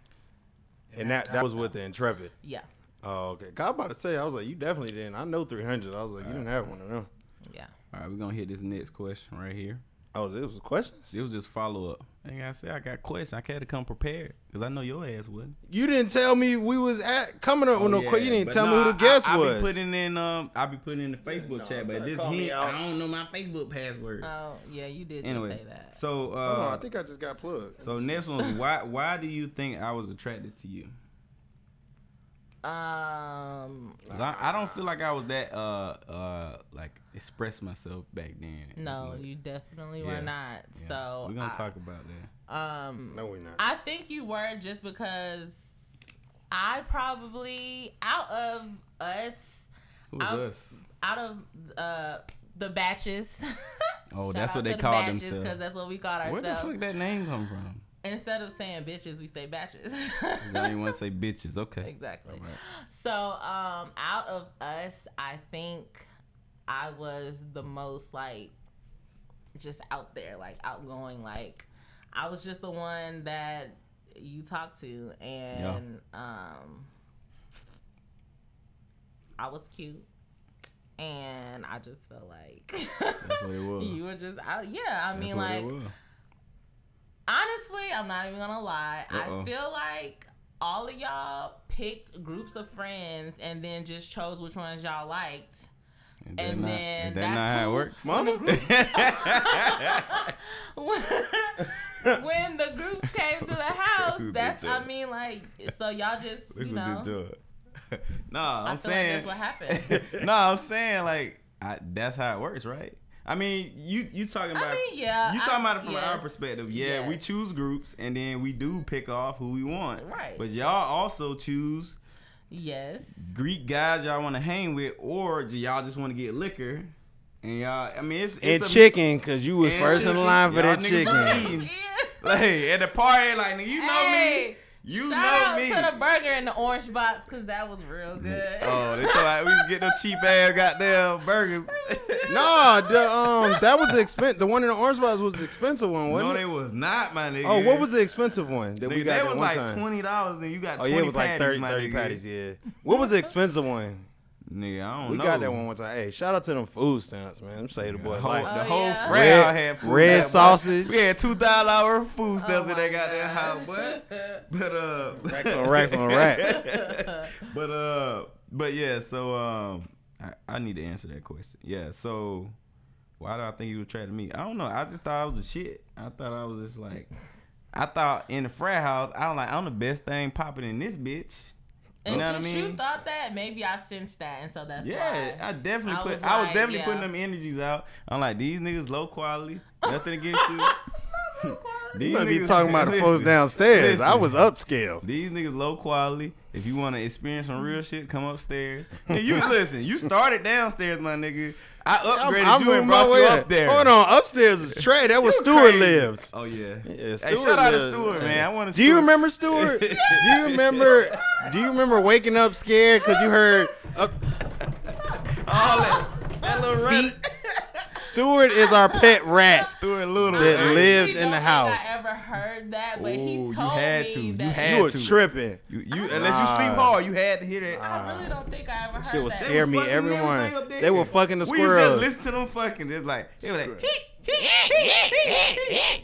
And that was with the Intrepid. Yeah. Oh, okay. 'Cause I was about to say, I was like, you definitely didn't. I know 300. I was like, you didn't have one of them. Yeah. All right, we're going to hit this next question right here. Oh, there was questions? It was just follow up. Like I said, I got questions. I had to come prepared because I know your ass wouldn't. You didn't tell me we was coming up with no question. You didn't But tell me no, who the guest I was. be putting in I be putting in the Facebook chat, but this call me hint, out. I don't know my Facebook password. Oh, yeah, you did Anyway, just say that. so Hold on, I think I just got plugged. so next one is why do you think I was attracted to you? 'Cause I don't feel like I was that like express myself back then. no, It's like- you definitely Yeah, were not. yeah. So we're gonna talk about that. No, we're not. I think you were, just because I probably out of Who's us? the batches. Oh, Shout that's out what they to the call batches, themselves. because that's what we called Where ourselves. the fuck that name come from? Instead of saying bitches, we say batches. I didn't want to say bitches. Okay. Exactly. All right. So, out of us, I think I was the most like just out there, like outgoing. Like I was just the one that you talk to, and I was cute, and I just felt like That's what it was. you were just out. Yeah, I mean, That's what like. it was. Honestly, I'm not even gonna lie. Uh-oh. I feel like all of y'all picked groups of friends and then just chose which ones y'all liked. And then is that not how it works? Mama? When the groups came to the house, Look that's, at I you. mean, like, so y'all just, you Look know. what you doing. No, I I'm feel saying. like that's what happened. No, I'm saying like that's how it works, right? I mean, you talking about? I mean, yeah. You talking about it from yes. our perspective? Yeah, we Yes. choose groups, and then we do pick off who we want. Right. But y'all also choose Yes. Greek guys y'all want to hang with, or do y'all just want to get liquor? And y'all, I mean, it's And a, chicken, cause you was and first in chicken. line for Y'all that niggas chicken. eating. Like at the party, like nigga, you know Hey, me. You Shout know out me. to the burger in the orange box because that was real good. Oh, they told us we was getting those cheap ass goddamn burgers. No, that was the expensive. The one in the orange box was the expensive one, No, wasn't they it? was not, my nigga. Oh, what was the expensive one that we Nigga, got that that was one like time? $20, and you got 20 Oh yeah, it was like patties, 30 my nigga. patties. Yeah. What was the expensive one? Nigga, I don't We know. got that one time. Hey, shout out to them food stamps, man. Them say the The boys whole, like the Oh, whole yeah. frat Red- out had food red stamps, boy. sausage. We had $2,000 food stamps in Oh, that my goddamn gosh. house, boy. But racks on racks on racks. but yeah. So I need to answer that question. Yeah. So why do I think he was attracted to me? I don't know. I just thought I was the shit. I thought I was just like. I thought in the frat house, I'm the best thing popping in this bitch. And You know what I since mean? you thought that, maybe I sensed that, and so that's Yeah, why. I definitely I put. was I was like, definitely yeah. putting them energies out. I'm like, these niggas low quality. Nothing against you. These You might be niggas- talking about the folks listen, downstairs. I listen. was upscale. These niggas low quality. If you want to experience some real shit, come upstairs. And you listen. You started downstairs, my nigga. I upgraded I'm you moving and brought my you way up there. Hold on, upstairs was Trey. That was You Stewart crazy. lived. Oh yeah. Yeah, Hey, Stewart shout out to lived. Stewart, man. I want to. Do you remember Stewart? Do you remember? Do you remember waking up scared because you heard all that little feet? Stewart is our pet rat Stewart Little that I lived actually in the don't house. think I ever heard that, but Ooh, he you told had me to. You that. had You were to. tripping. You unless you sleep hard, you had to hear that. I really don't think I ever heard Shit would that. scare me fucking every everything morning. up there. They were fucking the We used to squirrels. listen to them fucking. It's like they were like. Squirrel.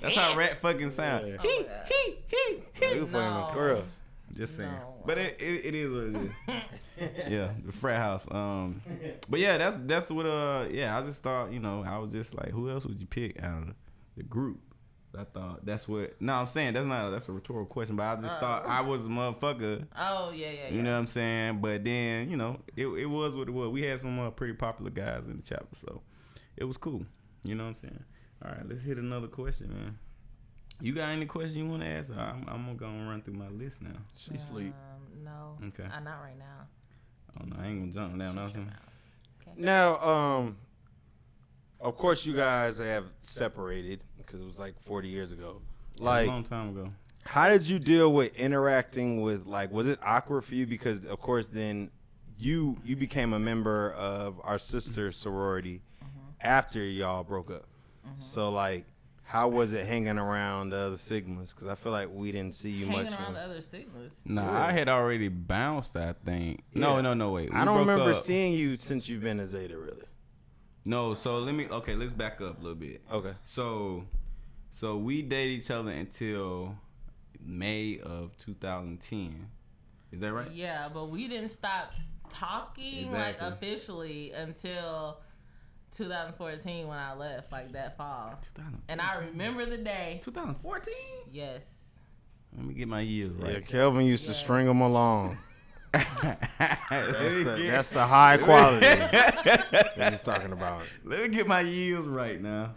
That's how rat fucking sound. Yeah. Oh, yeah. They were fucking the No. squirrels. Just saying. No. But it is what it is. Yeah, the frat house. But yeah, that's what I just thought, I was just like, who else would you pick out of the group? I thought that's what. No, I'm saying that's a rhetorical question, but I just thought I was a motherfucker. Oh yeah. You know what I'm saying? But then, it was what it was. We had some pretty popular guys in the chapter, so it was cool. You know what I'm saying? All right, let's hit another question, man. You got any question you want to ask? I'm gonna go and run through my list now. She sleep. No. Okay. Not right now. Oh no, I ain't gonna jump down. Nothing. Okay. Now, of course, you guys have separated because it was like 40 years ago. A Like, long time ago. how did you deal with interacting with, like, was it awkward for you? Because, of course, then you became a member of our sister sorority after y'all broke up. So, like, how was it hanging around the other Sigmas? Because I feel like we didn't see you Hanging much. around From, the other Sigmas. Nah, Yeah. I had already bounced. I think. Yeah. No, wait. I We don't broke remember up. seeing you since you've been a Zeta, really. No, so let's back up a little bit. Okay. So we dated each other until May of 2010. Is that right? Yeah, but we didn't stop talking Exactly. like officially until 2014 when I left, like that fall. 2014. And I remember the day. 2014. Yes. Let me get my years Yeah, right. Kelvin used to Yes. string them along. Let me That's the high quality that he's talking about. Let me get my years right now.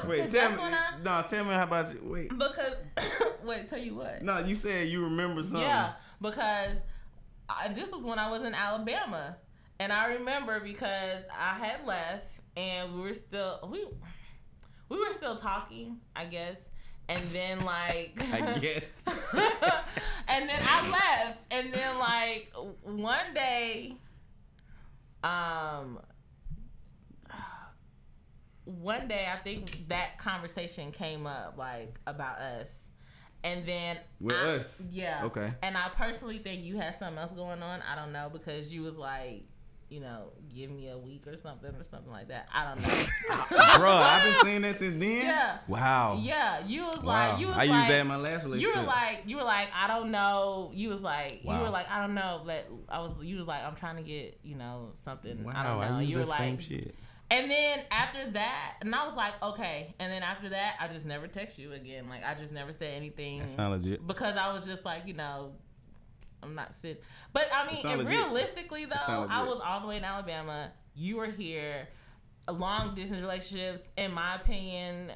Wait, 'Cause tell me. that's when I- No, tell me how about you. Wait. Because, wait, tell you what. No, you said you remember something. Yeah, because this was when I was in Alabama, and I remember because I had left, and we were still talking, I guess, and then like I guess. and then I left, and then like one day, I think that conversation came up like about us. And then With us? Yeah. Okay. And I personally think you had something else going on. I don't know, because you was like, give me a week or something like that. I don't know. Bro, I've been saying that since then. Yeah. Wow. Yeah. You was Wow. like, I used that in my last relationship. you were like, I don't know. You was like, Wow. I don't know. But you was like, I'm trying to get, something. Wow, I don't know. I used You were the like, same shit. and then after that, and I was like, okay. And then after that, I just never text you again. Like, I just never said anything. That sound legit. Because I was just like, I'm not sitting. But I mean, sound and legit. realistically though, sound I legit. was all the way in Alabama. You were here. long distance relationships, in my opinion,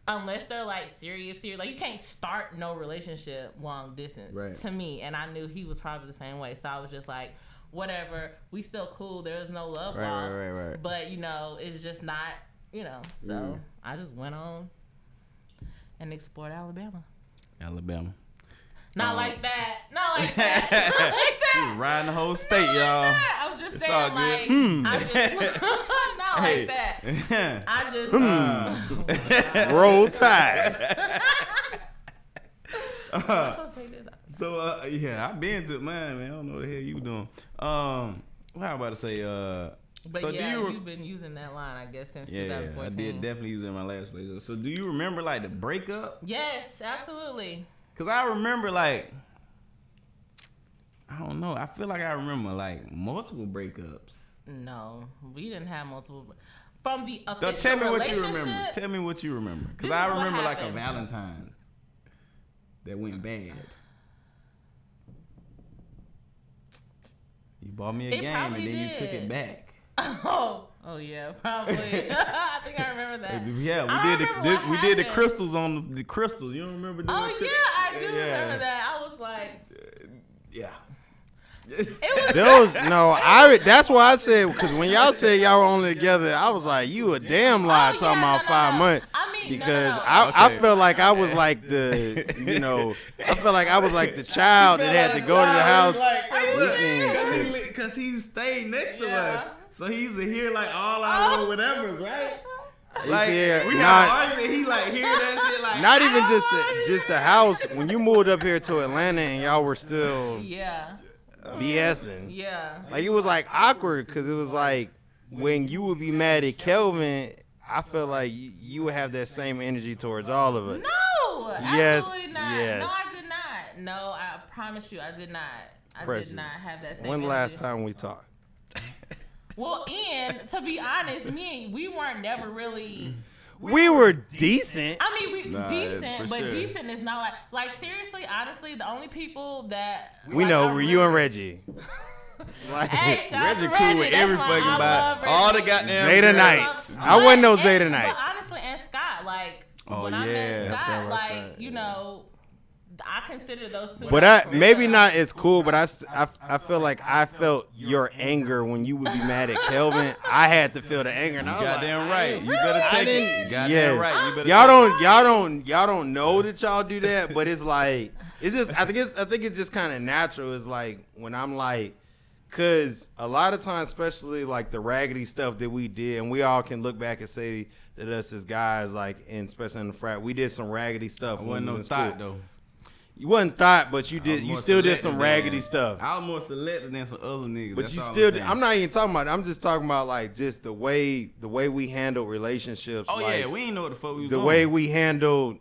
unless they're like serious, like you can't start no relationship long distance to me. And I knew he was probably the same way, so I was just like, whatever, we still cool. There's no love lost, right. but you know, it's just not, you know. So I just went on and explored Alabama. Not like that. Not like that. Not like that. She was riding the whole state, y'all. I'm just It's saying, all good. like, I just not like that. I just Roll Tide. So yeah, I've been to mine, man. I don't know what the hell you doing. What I about to say? But so yeah, you've been using that line, I guess, since 2014. I did definitely use it in my last place. So do you remember like the breakup? Yes, absolutely. Cause I remember like, I don't know. I feel like I remember like multiple breakups. No, we didn't have multiple. From the official Tell me what you relationship. remember. Tell me what you remember. Cause This I is what remember like a happened. Valentine's that went bad. You bought me a It game and probably then you took did. it back. Oh yeah, probably. I think I remember that. Yeah, I remember what we did the happened. crystals on the crystals. You don't remember doing Oh the yeah, I do remember that. I was like, Yeah. it was. That's why I said, because when y'all said y'all were only together, I was like, you a damn lie Oh, talking yeah, about no, 5 no. months. I mean, Because no. I Okay. felt like I was like the, I felt like I was like the child that had to go to the house. Because he stayed next to Yeah. us. So he used to hear like all our little whatevers, right? Like here, we not- had an argument, he like hear that shit like Not even just the house. When you moved up here to Atlanta and y'all were still Yeah, BSing, yeah. like it was like awkward because it was like when you would be mad at Kelvin, I felt like you would have that same energy towards all of us. No, Yes, absolutely not. yes. No, I did not. No, I promise you, I did not. I Precious. did not have that same. When the last energy. time we talked? Well, and to be honest, we weren't never really. We were decent. I mean, Nah, decent, for but sure. decent is not like seriously, honestly, the only people that We like, know I were you and really- Reggie. Like Hey, shout out to Reggie cool with Reggie. every That's why fucking I love body. All the Reggie. goddamn Zeta girls. Nights. I But- wasn't no and- Zeta But Night. honestly, and Scott, like Oh, when I met yeah. Scott, That was like Scott, you yeah. know, I consider those two. But like, I for maybe real. not as cool, but I feel like I felt your anger when you would be mad at Kelvin. I had to feel the anger. And I was Goddamn like, right. You better I take didn't- it. Goddamn yes. right. You better Y'all don't know that y'all do that, but it's like it's just I think it's just kind of natural. It's like when I'm like, cause a lot of times, especially like the raggedy stuff that we did, and we all can look back and say that us as guys, like, and especially in the frat, we did some raggedy stuff. I when we wasn't was no in thought school. though. You wasn't thought, but you I did. was You more still did selective some than- raggedy stuff. I was more selective than some other niggas. But That's you all still. I'm saying. I'm not even talking about. I'm just talking about like just the way we handle relationships. Oh like, yeah, we ain't know what the fuck we was the doing. way we handled,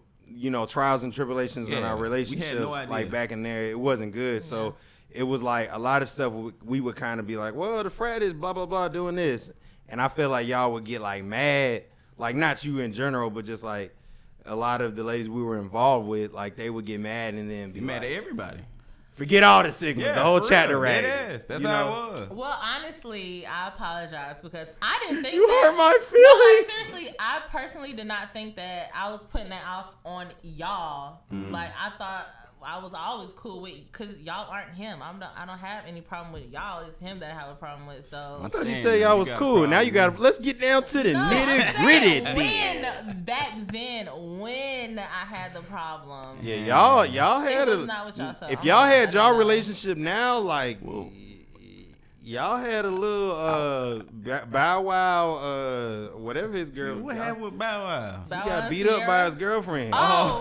trials and tribulations in Yeah, our we had relationships. no idea. Like back in there, it wasn't good. So it was like a lot of stuff we would kind of be like, well, the frat is blah blah blah doing this, and I feel like y'all would get like mad, like not you in general, but just like a lot of the ladies we were involved with, like they would get mad and then be You mad like, at everybody. forget all the signals, the whole for chapter real. raggedy. Dead ass. That's You how know? it was. Well, honestly, I apologize because I didn't think You that. hurt my No, like, feelings. seriously, I personally did not think that I was putting that off on y'all. Mm-hmm. Like I thought I was always cool with, because y'all aren't him. I don't have any problem with y'all. It's him that I have a problem with. So I thought you saying, said man, y'all you was got a cool. problem, Now you got. man. Let's get down to the No, I'm nitty gritty. saying Then. when back then when I had the problem. Yeah, y'all had was a. not what y'all said. If I'm y'all not- had I y'all don't know. relationship now, like y'all had a little Bow Wow, whatever his girl. What y'all- happened with Bow Wow? Bow He got Wow beat up by Sierra? his girlfriend. Oh,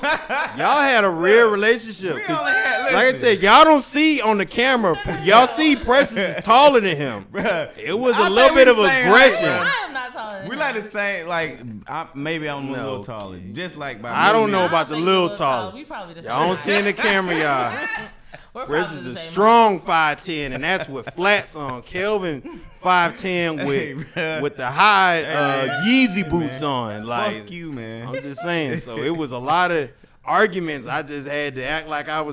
Y'all had a real relationship. We 'cause only had, like I listen. said, y'all don't see on the camera. Y'all see Precious is taller than him. Bruh, It was I a little think we bit of the same aggression. height, I am not taller than We him. like the same, like, maybe I'm a No. little taller. Just like by I don't know I about the think little we're taller. We probably the same. Y'all don't see in the camera, y'all. We're probably Precious the is same strong 5'10", and that's with flats on. Kelvin 5'10" Hey, with bruh. with the high Hey, Yeezy man. boots on. Like Fuck you, man. I'm just saying. So it was a lot of arguments. I just had to act like I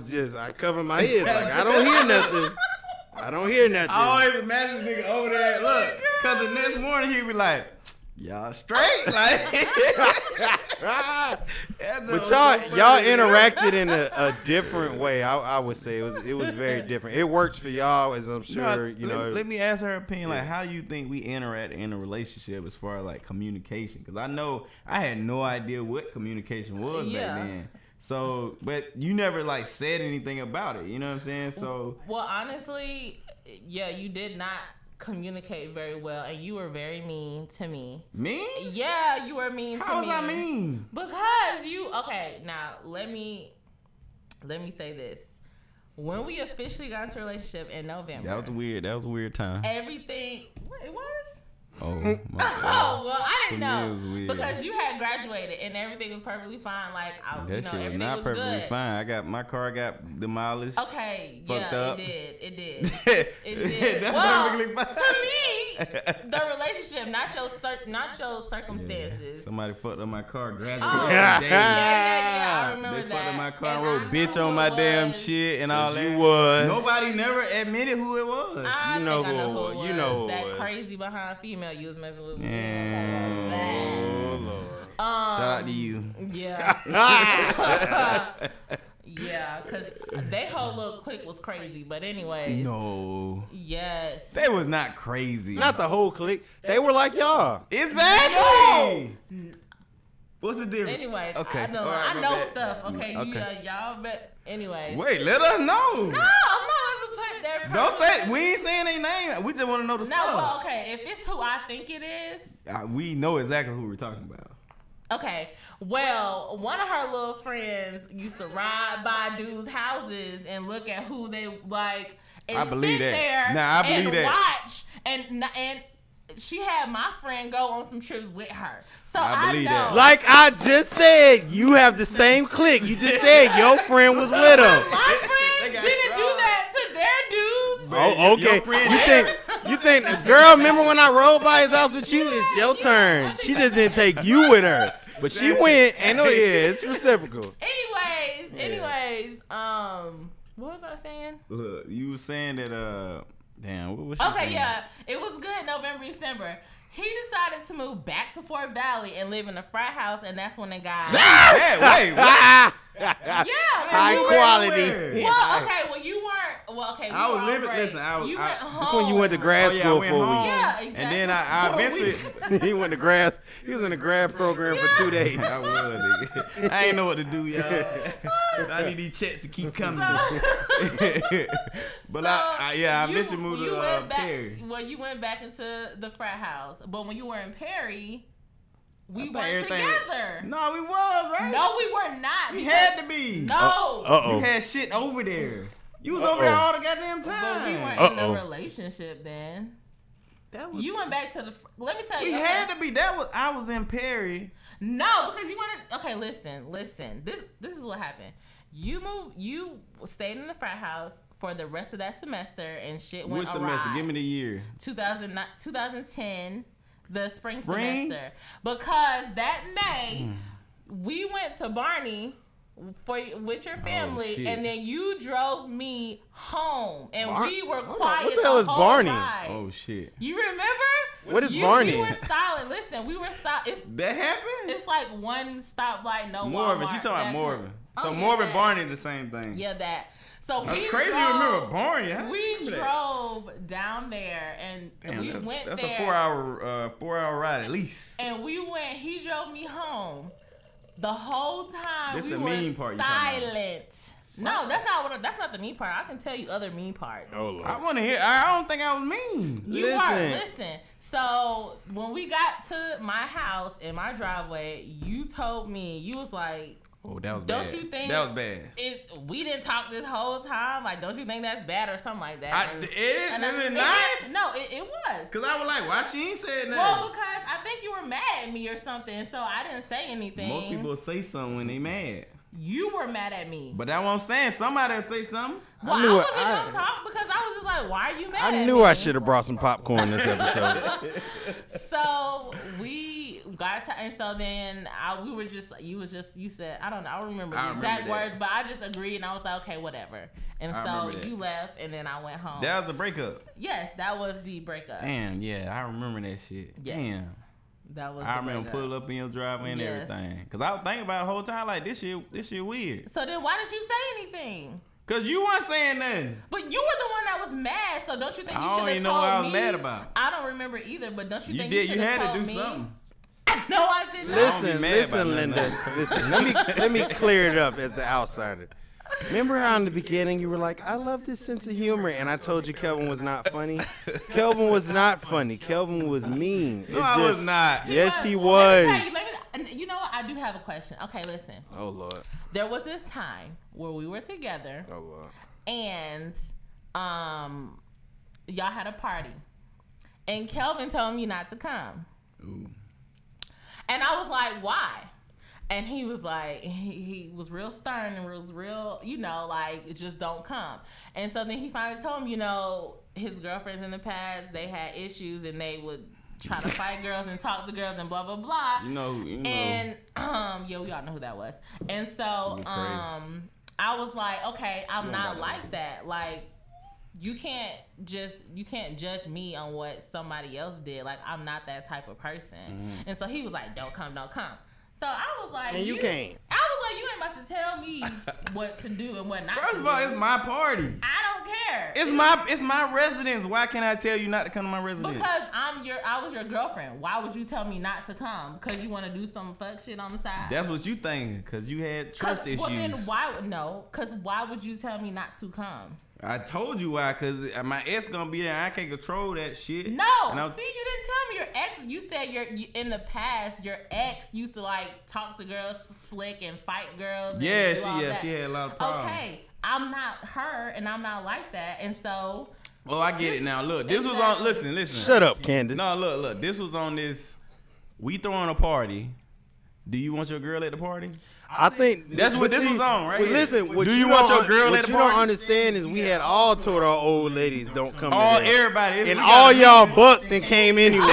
covered my ears, like I don't hear nothing. I don't hear nothing. I always imagine this nigga over there. Look, cause the next morning he be like, y'all straight, like. But y'all interacted in a different way. I would say it was very different. It works for y'all, as I'm sure you know. Let me ask her opinion. Like, how do you think we interact in a relationship as far as like communication? Because I know I had no idea what communication was back then. So, but you never like said anything about it. You know what I'm saying? So, well, honestly, yeah, you did not communicate very well, and you were very mean to me. Me? Yeah, you were mean to me. How was I mean? Because now let me say this. When we officially got into a relationship in November. That was a weird time. Everything it was? Oh my God. Oh, well, I didn't know. It was weird. Because you had graduated and everything was perfectly fine. Like, that shit was everything not was perfectly good. fine. My car got demolished. Okay, fucked yeah, up. it did. It did. That's well, perfectly fine. to me, the relationship, not your circumstances. Yeah. Somebody fucked up my car. Graduated. Yeah, I remember they that. fucked up my car and And wrote I bitch know on who my it damn was. shit and all that. You was. Nobody never admitted who it was. I You know think I know who it who was. it You know who it that was. crazy behind female you was messing with. Oh, Lord. Shout out to you. Yeah. Yeah, because they whole little clique was crazy. But anyways. No. Yes. They was not crazy. Not the whole clique. They were like y'all. Exactly. What's the difference? Anyway, Okay. I know, All right, I my know bad. stuff. Okay, Okay. y'all bet. Anyway. Wait, let us know. No, I'm not supposed to put their. Don't say we ain't saying their name. We just want to know the No, stuff. well, okay. If it's who I think it is. We know exactly who we're talking about. Okay, well, one of her little friends used to ride by dudes' houses and look at who they like, and I believe sit that. there Nah, I believe and that. watch, and she had my friend go on some trips with her. So I I believe know. that. Like I just said, you have the same clique. You just said your friend was with him. My friends got didn't do drugs. that to their dudes. Oh, okay. Your friend- You think, girl, remember when I rode by his house with you? It's your turn. She just didn't take you with her. But she went, and it's reciprocal. Anyways, what was I saying? Look, you were saying that damn, what was she Okay, saying? yeah, it was good November, December. He decided to move back to Fort Valley and live in a frat house, and that's when they got. Hey, wait, what? Yeah, High you quality. were- Well, okay, well you weren't. Well, okay, we I was were all living- great. listen, I was- You I- went home. That's when you went to grad Oh, yeah, I school went for a home. week. Yeah, exactly. And then I For a eventually week. He went to grad. He was in a grad program for 2 days. I was. Nigga. I ain't know what to do, y'all. I need these checks to keep coming. But I eventually moved to went back, Perry. Well, you went back into the frat house, but when you were in Perry, we thought weren't everything- together. No, we was, right? No, we were not. we because- had to be. No. Uh-oh. You had shit over there. You was over there all the goddamn time. But we weren't in Uh-oh. a relationship then. That was, You went back to the. Let me tell you. we okay. had to be. I was in Perry. No, because you wanted. Okay, listen. This is what happened. You stayed in the frat house for the rest of that semester, and shit went Which awry. semester? Give me the year. 2010, the spring Spring? semester, because that May we went to Barney with your family, shit. and then you drove me home, and we were Hold on, quiet. what the hell is whole Barney? ride. Oh shit. You remember? What is Barney? You were silent. Listen, we were silent. That happened? It's like one stoplight, no Morven. Walmart. She talking about That- Morven. So Oh, yeah, Morven, that. Barney, the same thing. Yeah, that. So That's we crazy. drove, You remember Barney? Huh? We Remember that? drove down there, and Damn, we that's, went that's there. a 4 hour ride at least. And we went. He drove me home. The whole time That's we the were mean part you talking about. silent. No, that's not the mean part. I can tell you other mean parts. Oh, Lord. I want to hear. I don't think I was mean. You Listen. listen. So when we got to my house in my driveway, you told me, you was like, Oh, that was Don't bad. you think- that was bad? we didn't talk this whole time. Like, don't you think that's bad or something like that? And- Is it not? is. No, it was. Cause I was like, why she ain't said nothing? Well, because I think you were mad at me or something, so I didn't say anything. Most people say something when they mad. You were mad at me. But that's what I'm saying. Somebody will say something. Well, I knew wasn't it. gonna talk because I was just like, why are you mad I at knew me? I should have brought some popcorn this episode. So we and so then we were just, you said, I don't know, I don't remember the I exact remember that. words, but I just agreed and I was like, okay, whatever. And I so remember that. you left and then I went home. That was a breakup. Yes, that was the breakup. Damn, yeah, I remember that shit. Yes. Damn. That was I the remember breakup. pull up in your driveway and Yes. everything. Cause I was thinking about it the whole time like this shit weird. So then why did you say anything? Cause you weren't saying nothing. But you were the one that was mad, so don't you think you I should don't have even told know what I was me? mad about. I don't remember either, but don't you You think did. you You should have had told to do me? something. No, I did not. Listen, mad listen, about Linda. nothing. Listen, let me clear it up as the outsider. Remember how in the beginning you were like, I love this sense of humor, and I told you Kelvin was not funny? Kelvin was not funny. Kelvin was mean. No, I was not. Yes, he Let was. me tell you, you know what? I do have a question. Okay, listen. Oh, Lord. There was this time where we were together Oh, Lord. and y'all had a party. And Kelvin told me not to come. Ooh. And I was like, why? And he was like, he was real stern and was real, like, just don't come. And so then he finally told him, his girlfriends in the past, they had issues and they would try to fight girls and talk to girls and blah, blah, blah. You know. And, yeah, we all know who that was. And so, She crazy. I was like, okay, I'm You don't not gotta like know. that. Like, you can't judge me on what somebody else did. Like, I'm not that type of person. Mm-hmm. And so he was like, don't come. So I was like, And you came. I was like, you ain't about to tell me what to do and what not First to of all, do. it's my party. I don't care. It's my residence. Why can't I tell you not to come to my residence? Because I was your girlfriend. Why would you tell me not to come? Because you want to do some fuck shit on the side? That's what you thinking. Cause you had trust issues. Well, then why would you tell me not to come? I told you why. Cause my ex gonna be there. I can't control that shit. No, And I was- see, you didn't tell me your ex. You said in the past your ex used to like talk to girls slick and fight girls. And Yeah, do all that. she had a lot of problems. Okay, I'm not her, and I'm not like that, and so. Oh, I get it now. Look, this was Exactly. on. Listen. Shut up, Candace. No, look. This was on this. We throwing a party. Do you want your girl at the party? I think That's what but this was on, right But here. listen, what Do you want don't- your girl what at the you party? don't understand is we had all told our old ladies don't come. All to that. everybody, and we all got- y'all bucked and came anyway.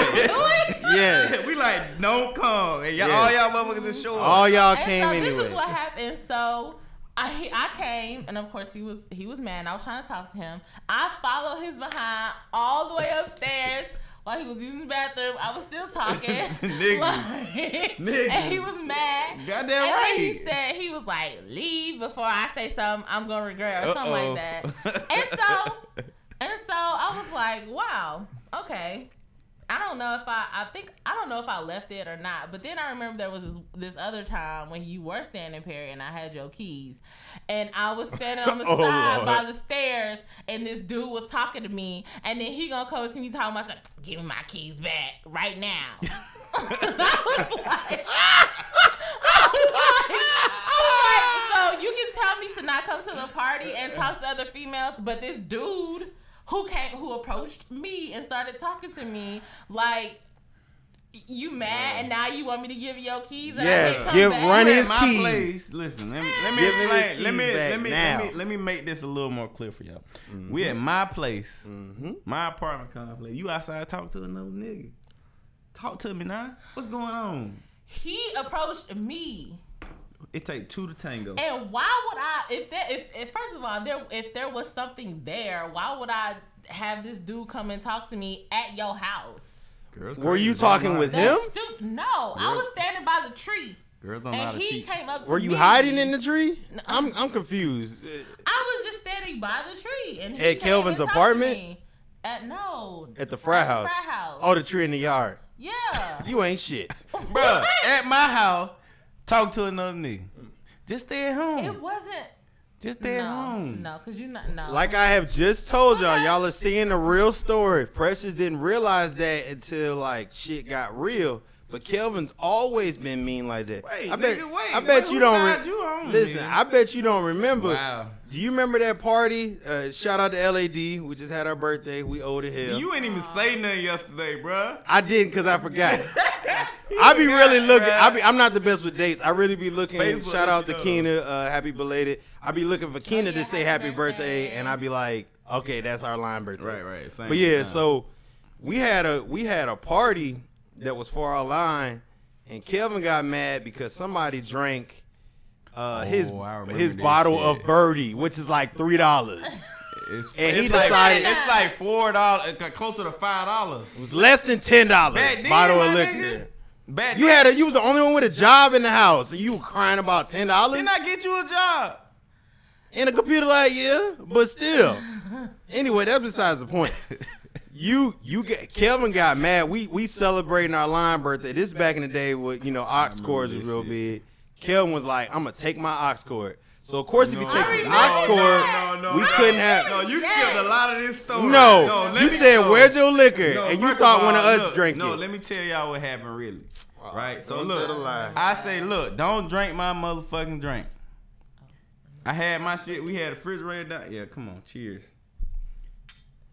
Yes, we like don't come, and Yes. all y'all motherfuckers just show up. all y'all And came so anyway. this is what happened. So I came, and of course he was mad. And I was trying to talk to him. I followed his behind all the way upstairs while he was using the bathroom. I was still talking. Niggas. Niggas. And he was mad. Goddamn and right. then he said, he was like, leave before I say something I'm going to regret or something like that. And so I was like, wow, okay. I don't know if I don't know if I left it or not, but then I remember there was this other time when you were standing, Perry, and I had your keys, and I was standing on the Oh, side Lord. by the stairs, and this dude was talking to me, and then he gonna come to me talking about, something, give me my keys back right now. And I was like, so you can tell me to not come to the party and talk to other females, but this dude who approached me and started talking to me like, you mad and now you want me to give you your keys and Yes, I can't come give back? Ronnie At his my keys. place, listen. Let me Give him his explain. keys back now. Let me make this a little more clear for y'all. We at my place, my apartment complex. You outside talk to another nigga. Talk to me now. What's going on? He approached me. It take two to tango. And why would I, if first of all, if there was something there, why would I have this dude come and talk to me at your house? Girls Were you crazy. talking with him? That's stupid. No, I was standing by the tree. Girls don't know how And to he cheat. came up to Were you me. hiding in the tree? I'm confused. I was just standing by the tree. And he At came Kelvin's and talked to apartment? me. No. At the frat house. Frat house. Oh, the tree in the yard. Yeah. You ain't shit. Bruh, at my house, talk to another nigga. Just stay at home. It wasn't. Just stay at home. No, because you're not. No. Like I have just told y'all are seeing the real story. Precious didn't realize that until like shit got real. But Kelvin's always been mean like that. Wait, I bet, nigga, wait. I bet Wait, you whose don't. side you on, Listen, nigga? I bet you don't remember. Wow. Do you remember that party? Shout out to LAD. We just had our birthday. We owe the hell. You ain't even say nothing yesterday, bruh. I didn't because I forgot. I be really looking. I'm not the best with dates. I really be looking. Facebook Shout out to let you Keena. Happy belated. I be looking for Keena yeah, to say happy happy birthday, birthday. and I be like, okay, that's our line birthday. Right. Same But yeah, time. so we had a party that was for our line, and Kelvin got mad because somebody drank his that bottle shit. of Birdie, which is like $3. And he like, decided it's like $4, closer to $5. it was less than $10 Back then, bottle of my liquor. nigga. Back You then, you was the only one with a job in the house, and you were crying about $10 didn't I get you a job? in a computer lab, yeah, but still. Anyway, that's besides the point. Kelvin got mad. We celebrating our line birthday. This back in the day with ox cords was real big. Kelvin was like, I'm gonna take my ox cord. So of course, if he takes his ox cord, we couldn't have. No, you skipped a lot of this story. No, let you me- said, no. "Where's your liquor?" No, and you first thought of one of all, us look, drank no, it. let me tell y'all what happened really. Right? So don't look, tell the lie. I say, look, don't drink my motherfucking drink. I had my shit. We had a refrigerator down. Yeah, come on, cheers.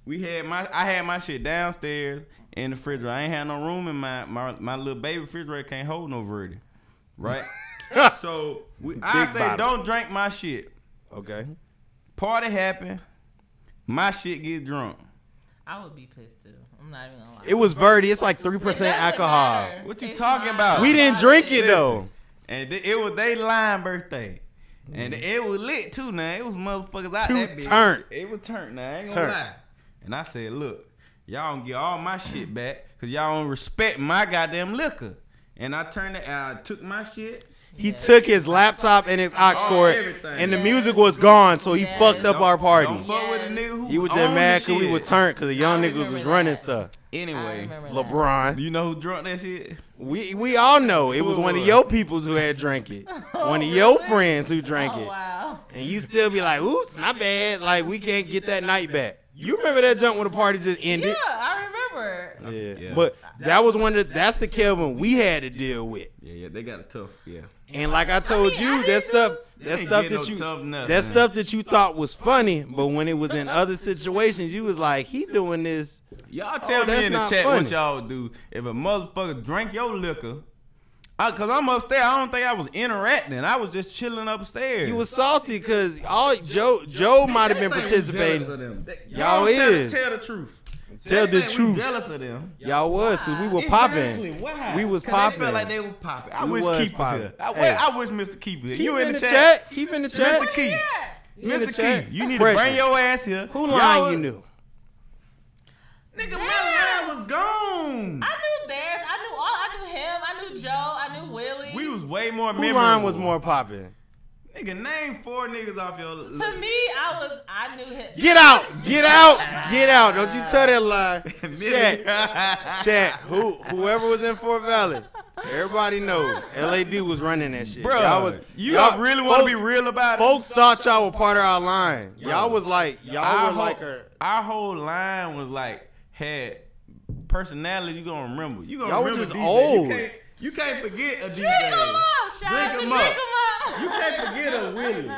I had my shit downstairs in the refrigerator. I ain't had no room in my little baby refrigerator. Can't hold no Verdi, right? So I say, bottle. don't drink my shit. Okay. Party happen. My shit get drunk. I would be pissed too. I'm not even gonna lie. It was Verdi. It's like It 3% doesn't alcohol. matter. What you It's talking not about? We didn't drink it Listen. though. And it was their line birthday. And it was lit too now. It was motherfuckers out Too that bitch. turned. It was turned now. I ain't gonna Turned. lie. And I said, look, y'all don't get all my shit back because y'all don't respect my goddamn liquor. And I turned it and I took my shit. He took his laptop and his ox Oh, cord, everything. and the music was gone, so he Yes. fucked up our party. Don't fuck with a nigga who He was just own the mad because we shit. were turned because the young I niggas was remember running that. stuff. I Anyway, remember that. LeBron. you know who drunk that shit? We all know it was Who one of was? your peoples who had drank it. One of your friends who drank Oh it. wow. And you still be like, oops, my bad. Like, we can't get that night back. You remember that jump when the party just Yeah, ended? I remember. Yeah. Yeah. But that was that's the Kelvin we had to deal with. Yeah, they got a tough, yeah. And like I told you, that stuff ain't that get no you tough nothing. that stuff that you thought was funny, but when it was in other situations, you was like, he doing this. Y'all tell me that's in the not chat funny. what y'all would do if a motherfucker drank your liquor. Cause I'm upstairs. I don't think I was interacting. I was just chilling upstairs. You was salty because Joe might have been participating. Y'all is. Tell the truth. Tell the We truth. jealous of them. Y'all was because we were Exactly. popping. Why? We was 'Cause popping. They felt like they were popping. I We wish was Keith was popping. here. Hey. I wish Mr. Keith was here. Keep You in the chat. Keep in the chat. Mr. Keith. In the Mr. chat. Keith. You need Pressure. to bring your ass here. Who Y'all line was- you knew? Nigga, my line was gone. I knew theirs. I knew him. I knew Joe. I knew Willie. We was way more Who memorable. line was more popping? Nigga, name 4 niggas off your. To me, I knew him. Get out! Get out! Get out! Don't you tell that lie. Chat. Whoever was in Fort Valley. Everybody knows. LAD was running that shit. Bro, y'all y'all really want to be folks- real about it? Folks thought y'all were part of our line. Y'all was like, Our our whole line was like had personality. You gonna remember? You gonna Y'all were remember just DJ. old. You can't forget a DJ. Drink him up, shout out to Drink 'em drink up. him up. You can't forget a Willie.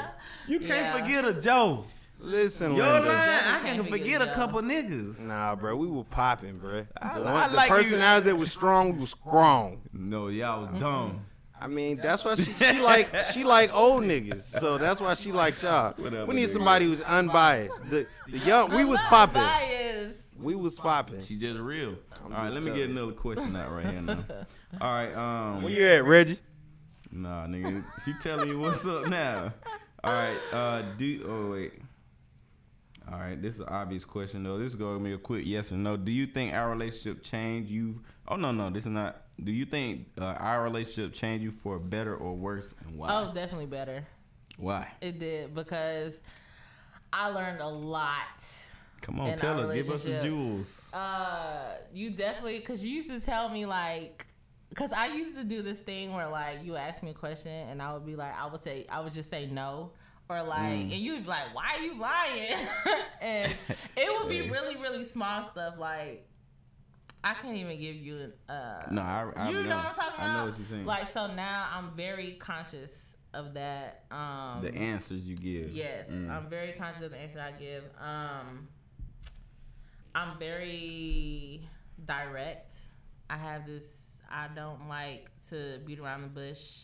You can't Yeah. forget a Joe. Listen, Your line, Linda. I Definitely can can't forget forget a Joe. couple niggas. Nah, bro, we were popping, bro. I The like you. personalities that was strong, we was strong. No, y'all was dumb. I mean, that's why she like old niggas. So that's why she like y'all. Whatever, We need nigga. somebody who's unbiased. The young, we was popping. Bias. We was popping. She's just real. All right, just let me telling get another question out right here now. All right, Where you at, Reggie? Nah, nigga, she telling you what's up now. All right, oh wait. All right, this is an obvious question though. This is gonna be a quick yes or no. Do you think our relationship changed you? Oh no, this is not. Do you think our relationship changed you for better or worse, and why? Oh, definitely better. Why? It did because I learned a lot. Come on, in tell our us. Give us the relationship. jewels. You definitely, because you used to tell me like, because I used to do this thing where like you ask me a question and I would be like, I would just say no. Or like, and you'd be like, why are you lying? And it would be really, really small stuff. Like, I can't even give you No, I you know what I'm talking about? I know what you're saying. Like, so now I'm very conscious of that. The answers you give. Yes, I'm very conscious of the answer I give. I'm very direct. I don't like to beat around the bush.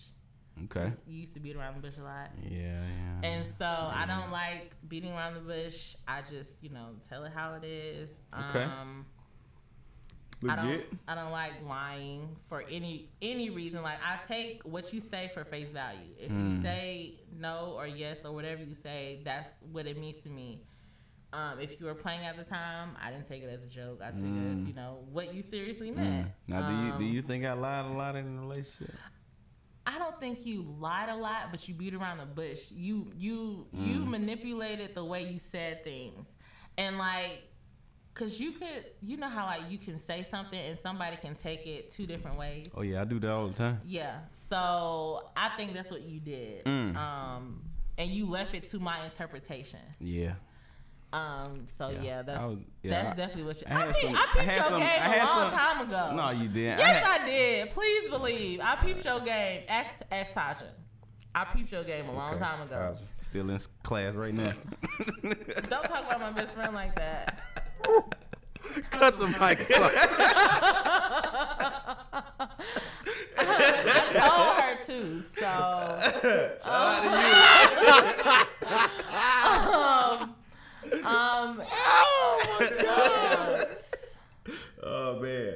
Okay. You used to beat around the bush a lot. Yeah. And so I don't like beating around the bush. I just, tell it how it is. Okay. Legit. I don't like lying for any reason. Like, I take what you say for face value. If you say no or yes or whatever you say, that's what it means to me. If you were playing at the time, I didn't take it as a joke. I took it as, what you seriously meant. Now, do you think I lied a lot in a relationship? I don't think you lied a lot, but you beat around the bush. You manipulated the way you said things, and like, cause you could, how like you can say something and somebody can take it 2 different ways. Oh yeah, I do that all the time. Yeah, so I think that's what you did, and you left it to my interpretation. Yeah. That's definitely what you. I peeped your game a long time ago. No, you didn't. Yes, I did. Please believe. I peeped your game. Ask Tasha. I peeped your game a long time ago. Still in class right now. Don't talk about my best friend like that. Cut the mic off. I told her to. So. Shout out to you. Oh my God. Oh man.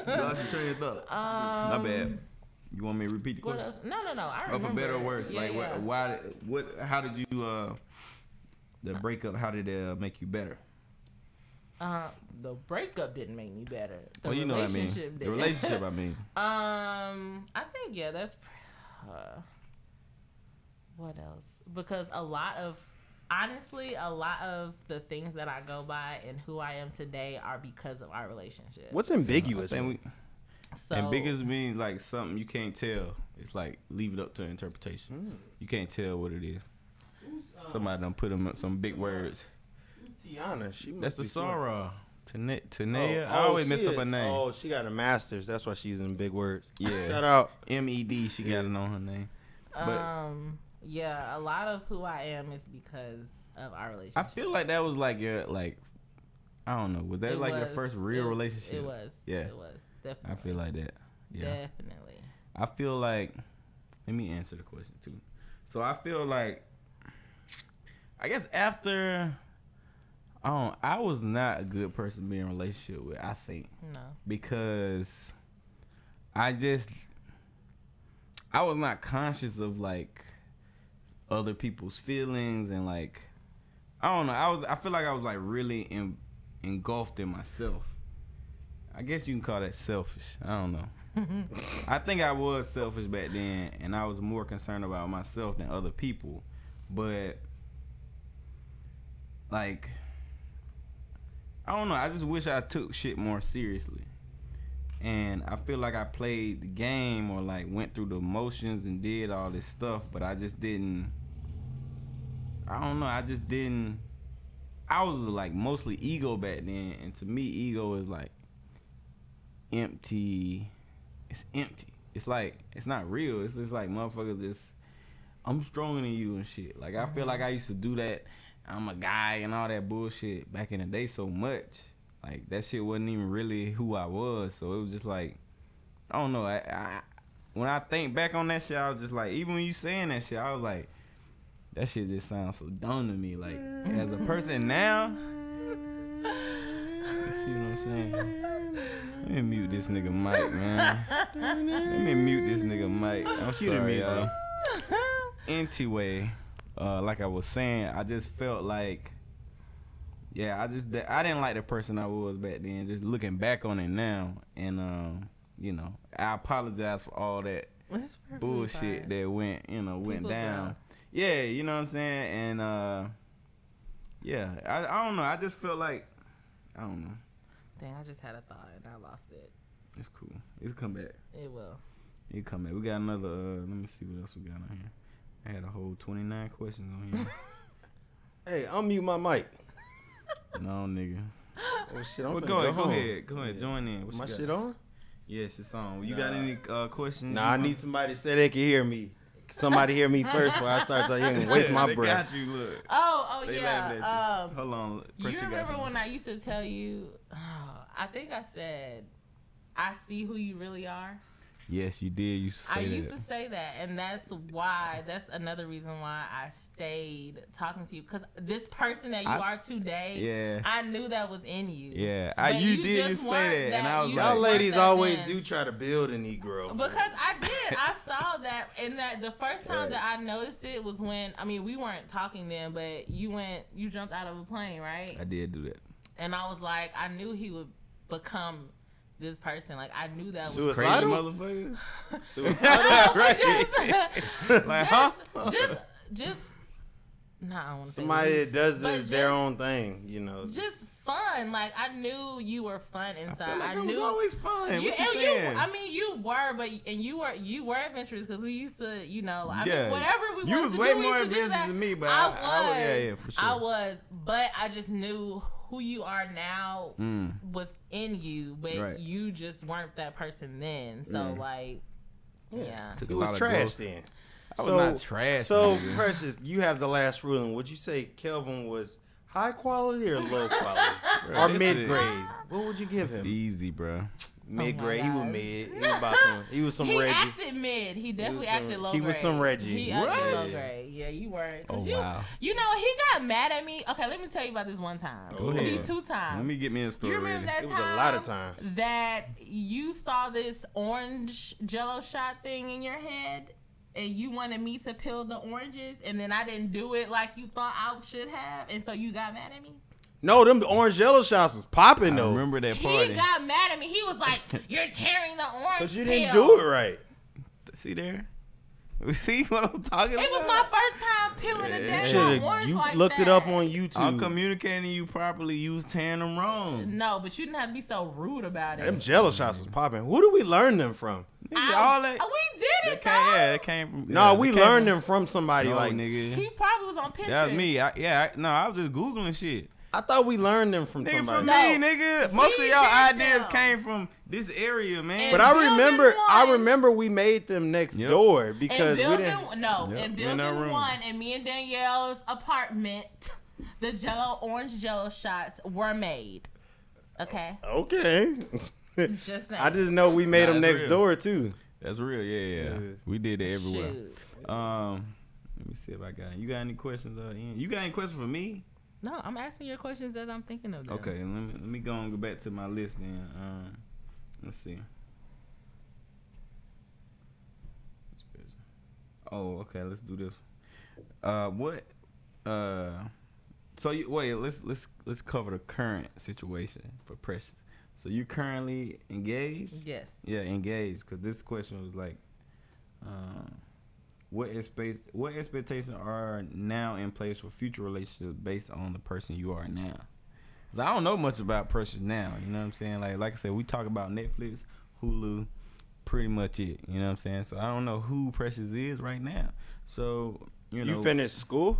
Lost your train of thought. My bad. You want me to repeat the question? No. I remember. For better or worse, how did you the breakup? How did it make you better? The breakup didn't make me better. The you know what I mean. Did. The relationship, I mean. I think that's. What else? Because a lot of the things that I go by and who I am today are because of our relationship. What's ambiguous? Ambiguous means like something you can't tell. It's like leave it up to interpretation. You can't tell what it is. Somebody done put them some big words. Tiana, that's the Sarah. Tanea. I always mess up her name. Oh, she got a master's. That's why she's using big words. Yeah. Shout out. MED. She got it on her name. But, yeah, a lot of who I am is because of our relationship. I feel like that was like your I don't know. Was that your first real relationship? It was. Yeah. It was. Definitely. I feel like that. Yeah. Definitely. I feel like, let me answer the question too. So I feel like, I guess after, I was not a good person to be in a relationship with, I think. No. Because I was not conscious of like other people's feelings and like, I don't know. I feel like I was like really engulfed in myself. I guess you can call that selfish. I don't know. I think I was selfish back then, and I was more concerned about myself than other people. But like, I don't know. I just wish I took shit more seriously. And I feel like I played the game or like went through the motions and did all this stuff, but I just didn't. I don't know. I just didn't. I was like mostly ego back then, and to me, ego is like empty. It's empty. It's like it's not real. It's just like motherfuckers just. I'm stronger than you and shit. Like I feel like I used to do that. I'm a guy and all that bullshit back in the day so much. Like that shit wasn't even really who I was. So it was just like, I don't know. When I think back on that shit, I was just like, even when you saying that shit, I was like, that shit just sounds so dumb to me. Like as a person now, you see what I'm saying? Let me mute this nigga mic, man. Let me mute this nigga mic. I'm sorry, y'all. Anyway, like I was saying, I just felt like, yeah, I didn't like the person I was back then. Just looking back on it now, and you know, I apologize for all that bullshit that went down. Yeah, you know what I'm saying, and yeah, I don't know. I just felt like, I don't know. Dang, I just had a thought and I lost it. It's cool. It's come back. It will. It come back. We got another. Let me see what else we got on here. I had a whole 29 questions on here. Hey, unmute my mic. No, nigga. Oh shit, I'm well, finna go ahead. Join in. What my shit on? Yes, it's on. You got any questions? Nah, I need somebody to say they can hear me. Somebody hear me first before I start talking. Waste my breath. Got you. Look. Oh Stay yeah. Hold on. You remember when I used to tell you? I think I said, I see who you really are. Yes, you did. You used to say I that. used to say that, and that's another reason why I stayed talking to you, because this person that you are today, Yeah. I knew that was in you. Yeah, But you just did. You say weren't that, and I was you like, Y'all just weren't ladies that always then. do try to build a Negro. Because I did. I saw that, and that the first time that I noticed it was when, I mean, we weren't talking then, but you jumped out of a plane, right? I did do that. And I was like, I knew he would become this person. Like, I knew that was Crazy Suicidal? motherfucker. Suicidal? just, Like, huh? just. Nah, I don't want to say Somebody loose, that does but this, their own thing, you know. Just fun. Like, I knew you were fun inside. I feel like I it knew was always fun. You, What you and saying? I mean, you were, but you were adventurous, because we used to, you know, I Yeah. mean, whatever we You wanted was to way do, we more used to do adventurous that. than me, but I I was, yeah, for sure. I was, but I just knew who you are now was in you, but Right. you just weren't that person then. So like, yeah. Took He a was lot of trash growth. then. I was not trash, So, nigga. Precious, you have the last ruling. Would you say Kelvin was high quality or low quality? Or Bro, mid grade? What would you give It's him? easy, bro. Mid grade. He was gosh. mid. He was about some. He was some He Reggie. acted mid. He definitely some- acted low he grade. was some Reggie. He acted low What? grade. Yeah, you weren't. Oh, 'Cause wow. You know, he got mad at me. Okay, let me tell you about this one time. Go ahead. These two times. Let me get me a story You remember ready. that It was time? a lot of times. That you saw this orange Jello shot thing in your head, and you wanted me to peel the oranges, and then I didn't do it like you thought I should have, and so you got mad at me. No, them orange Jello shots was popping I though. remember that party. He got mad at me. He was like, "You're tearing the orange Because you peel." didn't do it right. See there? See what I'm talking about? It was my first time peeling a damn Shoulda- orange you like looked that. it up on YouTube. I'm communicating you properly. You was tearing them wrong. No, but you didn't have to be so rude about it. Them Jello shots was popping. Who do we learn them from? Nigga, all that. We did That it came, though. yeah, that came from. No, yeah, we that came learned from- them from somebody. No, like nigga. He probably was on Pinterest. That was me. I was just googling shit. I thought we learned them from Nigga, somebody. from No. me, nigga. Most of We y'all did ideas them. came from this area, man. But And I Building remember one- we made them next Yep. door In because we building, didn't. no, Yep, in we in our building room. 1, in me and Danielle's apartment, the orange Jello shots were made. Okay, Okay. just saying. I just know we made Nah, them that's next real. door too. That's real, yeah. Yeah. We did it everywhere. Shoot. Let me see if I got. You got any questions? Ian? You got any questions for me? No, I'm asking your questions as I'm thinking of them. Okay, let me go and go back to my list then. Let's see. Oh, okay. Let's do this. What? So you wait. Let's cover the current situation for Precious. So you currently engaged? Yes. Yeah, engaged. Because this question was like, what expectations are now in place for future relationships based on the person you are now? 'Cause I don't know much about Precious now. You know what I'm saying? Like I said, we talk about Netflix, Hulu, pretty much it. You know what I'm saying? So I don't know who Precious is right now. So you know, You finished school?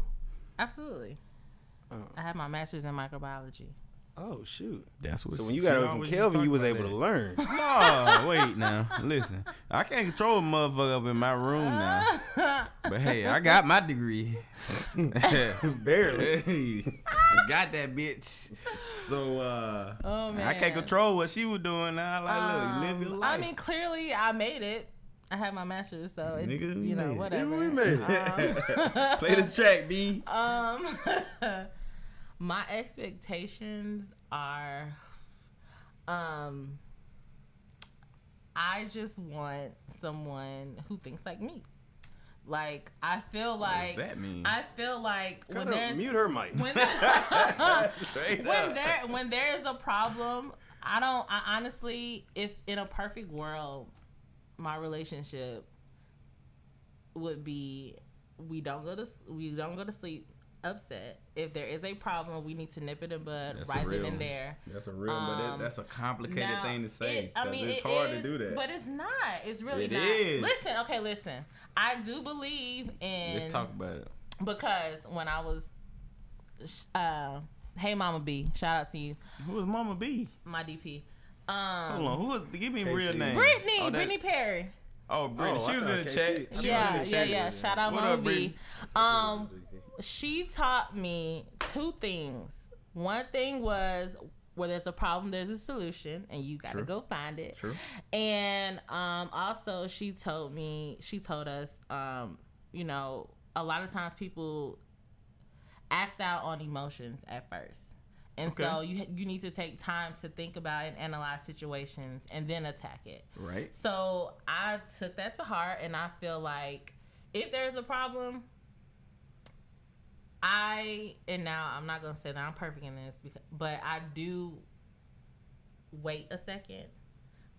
Absolutely. Oh. I have my master's in microbiology. Oh shoot! That's what. So when you she got away from always Kelvin, talk you was about able to that. learn. No, wait now. Listen, I can't control a motherfucker up in my room now. But hey, I got my degree. Barely. Hey, I got that bitch. So Oh, man. I can't control what she was doing now. Like, look, you live your life. I mean, clearly I made it. I have my master's, so it, Nigga, you know, made it. whatever. We made it. Play the track, B. My expectations are, I just want someone who thinks like me. Like, I feel like, that mean? I feel like when Kinda there's mute her mic. when Straight when up. when there is a problem, I honestly, if in a perfect world, my relationship would be we don't go to sleep upset. If there is a problem, we need to nip it in bud That's right a then real and there. That's a real, but that's a complicated Now, thing to say. It's it hard is, to do that. but it's not. It's really It not. is. Listen. I do believe in. Let's talk about it. Because when I was, hey Mama B, shout out to you, Who is Mama B? my DP. Hold on. Who is? Give me a real KT. name. Brittany, Oh, that- Brittany Perry. Oh, Brittany. Oh, she I was thought in the KT. chat. She was in Yeah, the chat. yeah. Shout out What Mama up, B. Brittany? She taught me two things. One thing was where there's a problem, there's a solution, and you gotta go find it. True. And also she told us, you know, a lot of times people act out on emotions at first. And so you need to take time to think about and analyze situations and then attack it. Right. So I took that to heart, and I feel like if there's a problem, now I'm not going to say that I'm perfect in this, but I do wait a second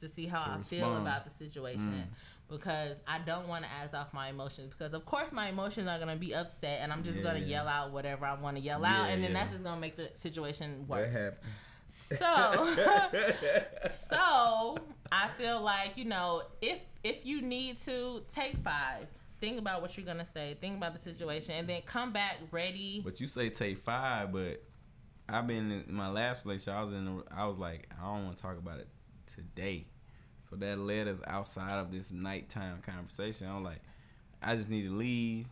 to see how I feel about the situation. Because I don't want to act off my emotions. Because, of course, my emotions are going to be upset. And I'm just going to yell out whatever I want to yell out. And then that's just going to make the situation worse. So I feel like, you know, if you need to, take 5. Think about what you're going to say. Think about the situation. And then come back ready. But you say take 5, but I've been in my last relationship. I was like, I don't want to talk about it today. So that led us outside of this nighttime conversation. I'm like, I just need to leave,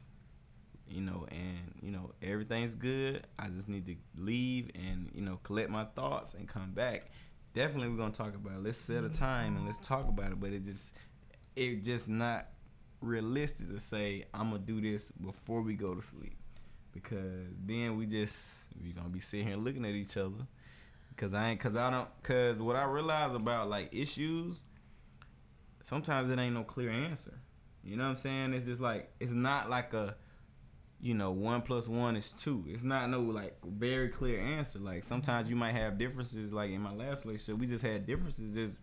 you know, and, you know, everything's good. I just need to leave and, you know, collect my thoughts and come back. Definitely we're going to talk about it. Let's set a time and let's talk about it. But it just not realistic to say, I'm going to do this before we go to sleep. Because then we're going to be sitting here looking at each other. Because what I realize about, like, issues, sometimes it ain't no clear answer. You know what I'm saying? It's just like, it's not like a, you know, 1 + 1 is 2. It's not no, like, very clear answer. Like, sometimes you might have differences. Like, in my last relationship, we just had differences just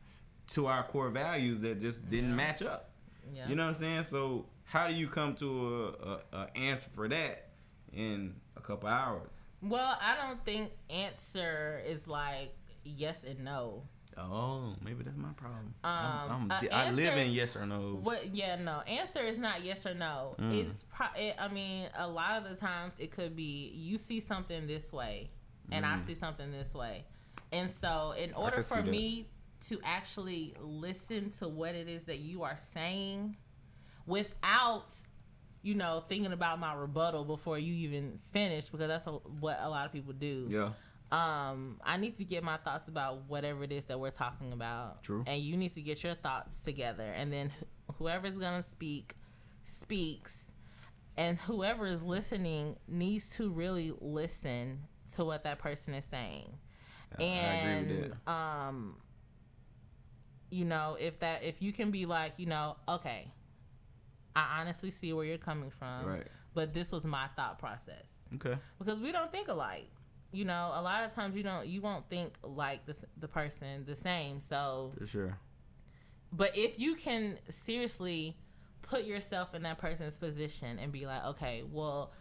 to our core values that just didn't match up. Yeah. You know what I'm saying? So how do you come to a answer for that in a couple hours? Well, I don't think answer is like yes and no. Oh, maybe that's my problem. I live in yes or no. No. Answer is not yes or no. It's I mean, a lot of the times it could be you see something this way, and I see something this way, and so in order for me to actually listen to what it is that you are saying, without, you know, thinking about my rebuttal before you even finish, because that's what a lot of people do. Yeah. I need to get my thoughts about whatever it is that we're talking about. True. And you need to get your thoughts together. And then whoever's going to speak, speaks. And whoever is listening needs to really listen to what that person is saying. I agree with that. You know, if you can be like, you know, okay, I honestly see where you're coming from. Right. But this was my thought process. Okay. Because we don't think alike. You know, a lot of times you won't think like the person the same. So for sure. But if you can seriously put yourself in that person's position and be like, okay, well,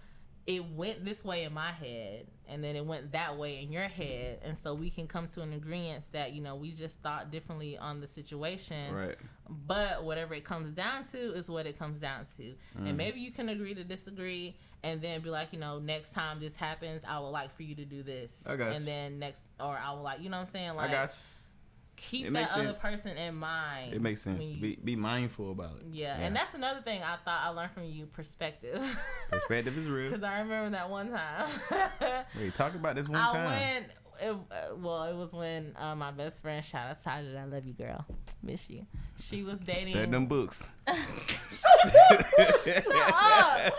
it went this way in my head, and then it went that way in your head, and so we can come to an agreement that, you know, we just thought differently on the situation. Right. But whatever it comes down to is what it comes down to. And maybe you can agree to disagree, and then be like, you know, next time this happens, I would like for you to do this. I got you. And then I would like, you know what I'm saying? Like, I got you. Keep that other person in mind. It makes sense. Be mindful about it. Yeah, and that's another thing I thought I learned from you, perspective. Perspective is real. Because I remember that one time. Wait, talk about this one time. It was when my best friend, shout out Taja, I love you, girl, miss you. She was dating. Study them books. Shut up.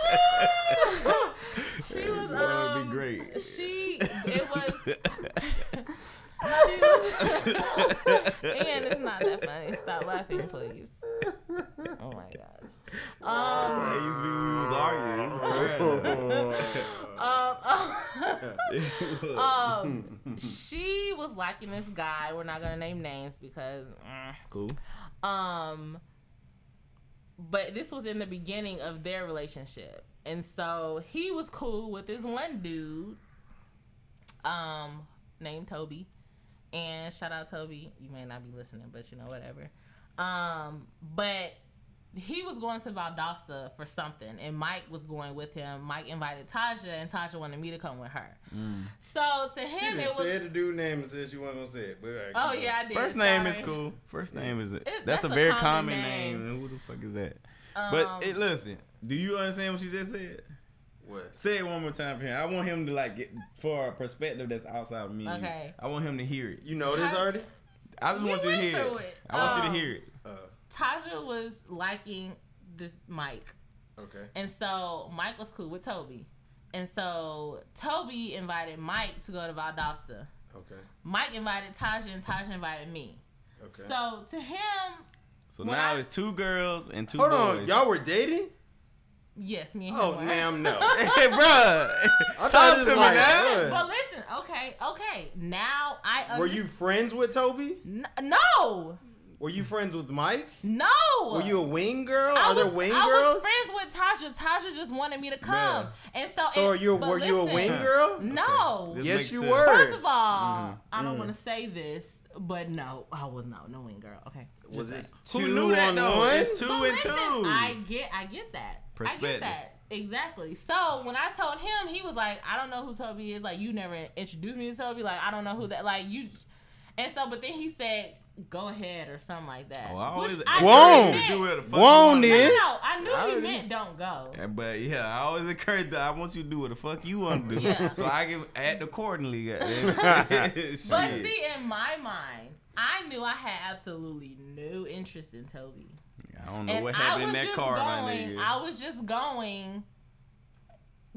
She was. That would be great. And it's not that funny. Stop laughing, please. Oh my gosh. I used to be we was arguing. She was liking this guy. We're not gonna name names because cool. But this was in the beginning of their relationship, and so he was cool with this one dude named Toby. And shout out Toby. You may not be listening, but you know, whatever. But he was going to Valdosta for something, and Mike was going with him. Mike invited Taja, and Taja wanted me to come with her. So to him, it was. She said the dude name and said she wasn't gonna say it. But oh yeah, I did. First name is cool. First name is it. That's a very common name. Who the fuck is that? But listen, do you understand what she just said? What? Say it one more time for him. I want him to like get for a perspective that's outside of me. Okay. I want him to hear it. You know this already? I just want you to went hear through it. it. I want you to hear it. Tasha was liking this Mike. Okay. And so Mike was cool with Toby. And so Toby invited Mike to go to Valdosta. Okay. Mike invited Tasha and Tasha invited me. Okay. So to him, So when now I- it's 2 girls and 2 Hold boys. on, y'all were dating? yes, me and him Oh, were. ma'am, no. Hey, bruh. thought Talk this to me like- now. But listen, okay. Now I Were you friends with Toby? No. Were you friends with Mike? No. Were you a wing girl? I Are there was- wing I girls? was friends with Tasha. Tasha just wanted me to come. Bruh. And so So but were you a listen, wing girl? No. This Yes, makes you sense. were. First of all, Mm-hmm. I don't want to say this, but no, I was not no wing girl. Okay. Was Just this Who 2 knew that on though? 1? It's 2 But and listen, 2. I get that. I get Perspective. that. Exactly. So when I told him, he was like, I don't know who Toby is. Like, you never introduced me to Toby. Like, I don't know who that, like, you. And so, but then he said, go ahead or something like that. Oh, I always Which I Won't. knew he do meant. what the fuck Won't you want. then. No, I knew he already- meant don't go. Yeah, but yeah, I always encourage that. I want you to do what the fuck you want to do, Yeah. so I can act accordingly. Goddamn. But Shit. see, in my mind, I knew I had absolutely no interest in Toby. I don't know And what I happened in was that just car, my going. nigga. I was just going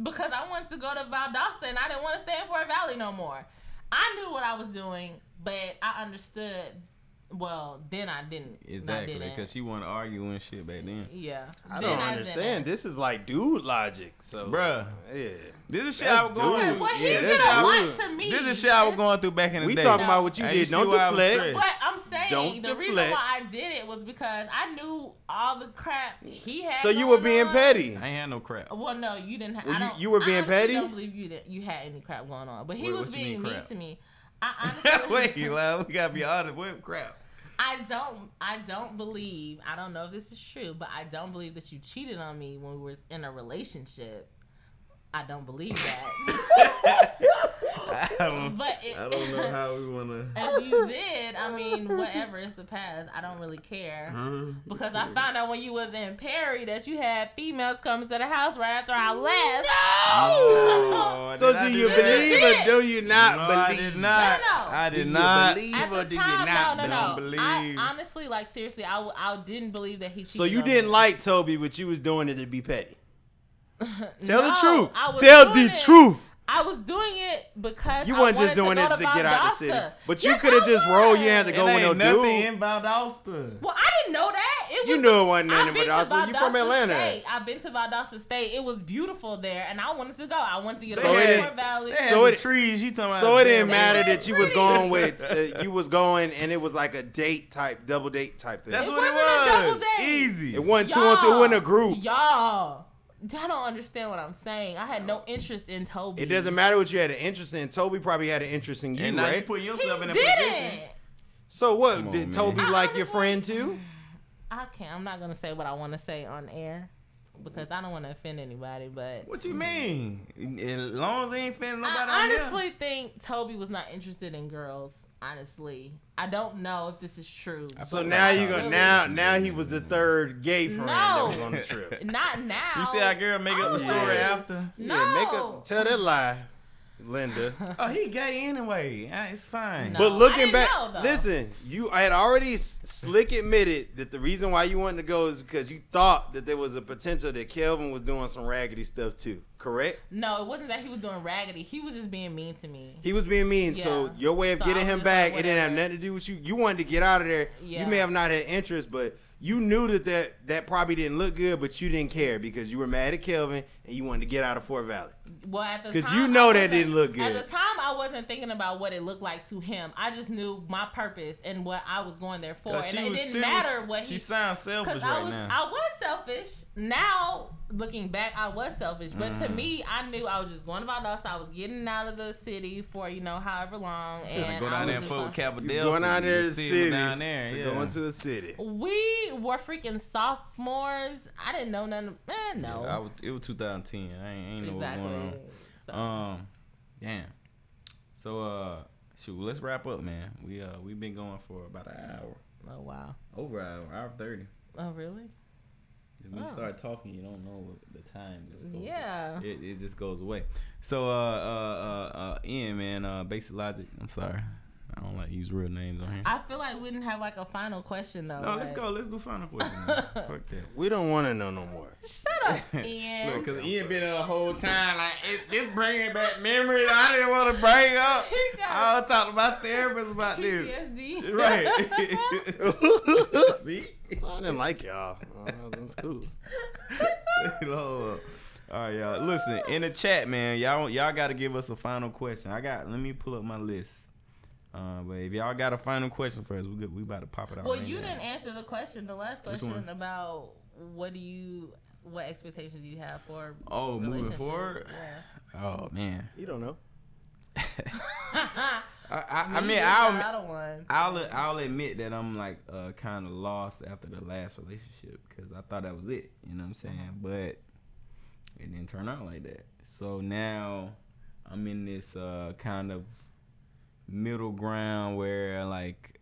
because I wanted to go to Valdosta and I didn't want to stay in Fort Valley no more. I knew what I was doing, but I understood. Well, then I didn't. Exactly, I didn't. because she wanted to argue and shit back then. Yeah. I Then don't didn't. understand. This is like dude logic. So, Bruh. Yeah. This is shit That's I was going dude. through. What he Yeah, should that's have good. liked to me. This is shit I was going through back in the We day. talking about what you And did. see Don't why I was deflect. straight. But I'm saying Don't the reason deflect. why I did it was because I knew all the crap he had. So you were going being on. petty. I ain't had no crap. Well, no, you didn't. Well, I don't, you were being I honestly petty? don't believe you had any crap going on, but he Wait, was what you being mean mean crap? to me. I honestly, Wait, love, we gotta be honest. What crap? I don't believe. I don't know if this is true, but I don't believe that you cheated on me when we were in a relationship. I don't believe that. But I don't know how we wanna. if you did, I mean, whatever, it's the past. I don't really care. Because I found out when you was in Perry that you had females coming to the house right after I left. Oh, So did I do do you that? believe or do you not No, believe? I did not. No, no. I Do did you not. believe At or the do you time, not no. Don't believe? believe. I honestly, like, seriously, I didn't believe that he cheated So you on didn't me. like Toby, but you was doing it to be petty. Tell the No, truth. I was Tell doing the it- truth. I was doing it because You I wasn't just wanted doing to it go to get out the Valdosta. city. But you Yes, could have I just rolled. You was. had to It go with no ain't nothing dude. in Valdosta. Well, I didn't know that. It was You knew it wasn't I've nothing in been to Valdosta. You from Valdosta Atlanta. State. I've been to Valdosta State. It was beautiful there, and I wanted to go. I wanted to get So away it from didn't- Fort Valley. They had So some it- trees. You talking about? So it didn't damn- matter was that you was free. going with you was going and it was like a date type, double date type thing. That's It what it wasn't a double was. date. Easy. It wasn't two on two. It wasn't a group. Y'all don't understand what I'm saying. I had no interest in Toby. It doesn't matter what you had an interest in. Toby probably had an interest in you, And now you right? putting He yourself in a didn't. position. So what? Come on, Did man. Toby I like your honestly- friend too? I can't. I'm not gonna say what I want to say on air because I don't want to offend anybody. But What you mean? As long as they ain't offending nobody I on there. honestly think Toby was not interested in girls. Honestly, I don't know if this is true. So now you gonna now he was the third gay friend that was on the trip. Not now. You see how girl make up the story Always. after? Yeah, make No. up tell that lie, Linda. Oh, he gay anyway. It's fine. No. But I looking didn't back, know, though. listen, you I had already slick admitted that the reason why you wanted to go is because you thought that there was a potential that Kelvin was doing some raggedy stuff too. Correct? No, it wasn't that he was doing raggedy. He was just being mean to me. He was being mean, so Yeah. your way of So I getting was him just back, like, it didn't have whatever. nothing to do with you. You wanted to get out of there. Yeah. You may have not had interest, but you knew that probably didn't look good, but you didn't care because you were mad at Kelvin and you wanted to get out of Fort Valley. Well, at the 'Cause time, you know I that wasn't- didn't look At good. the time, I wasn't thinking about what it looked like to him. I just knew my purpose and what I was going there for, and it didn't matter what She he. sounds selfish Because right now. I was selfish. Now looking back, I was selfish. But Mm-hmm. to me, I knew I was just going to Valdosta. I was getting out of the city for however long, and Go I down was there and just fuck like- with Kappa You Delta. going out there to the see city down there. to yeah. go into the city. We were freaking sophomores. I didn't know none. No. Yeah, it was 2010. I ain't know Exactly. what going So, on. Damn. So shoot, let's wrap up, man. We've been going for about an hour. oh wow. Over an hour, hour 30. Oh really? When you start talking, you don't know the time. Just goes, Yeah. It just goes away. So, Ian, man, Basic Logic. I'm sorry. I don't like to use real names on here. I feel like we didn't have like a final question though. No, let's go. Let's do final question. Fuck that. We don't want to know no more. Shut up, Ian. Look, because Ian been there the whole time. Like, this bringing back memories I didn't want to bring up. I was talking about therapists about this. PTSD. Right. See? So I didn't like y'all. I was in school. Hold up. All right, y'all. Listen, in the chat, man, y'all got to give us a final question. Let me pull up my list. But if y'all got a final question for us, we about to pop it out. Well, right you now. didn't answer the question, the last Which question one? about what expectations do you have for Moving relationships? forward. Yeah. Oh man. You don't know. I mean, I'll admit that I'm like kind of lost after the last relationship because I thought that was it. You know what I'm saying? But it didn't turn out like that. So now I'm in this kind of middle ground where like,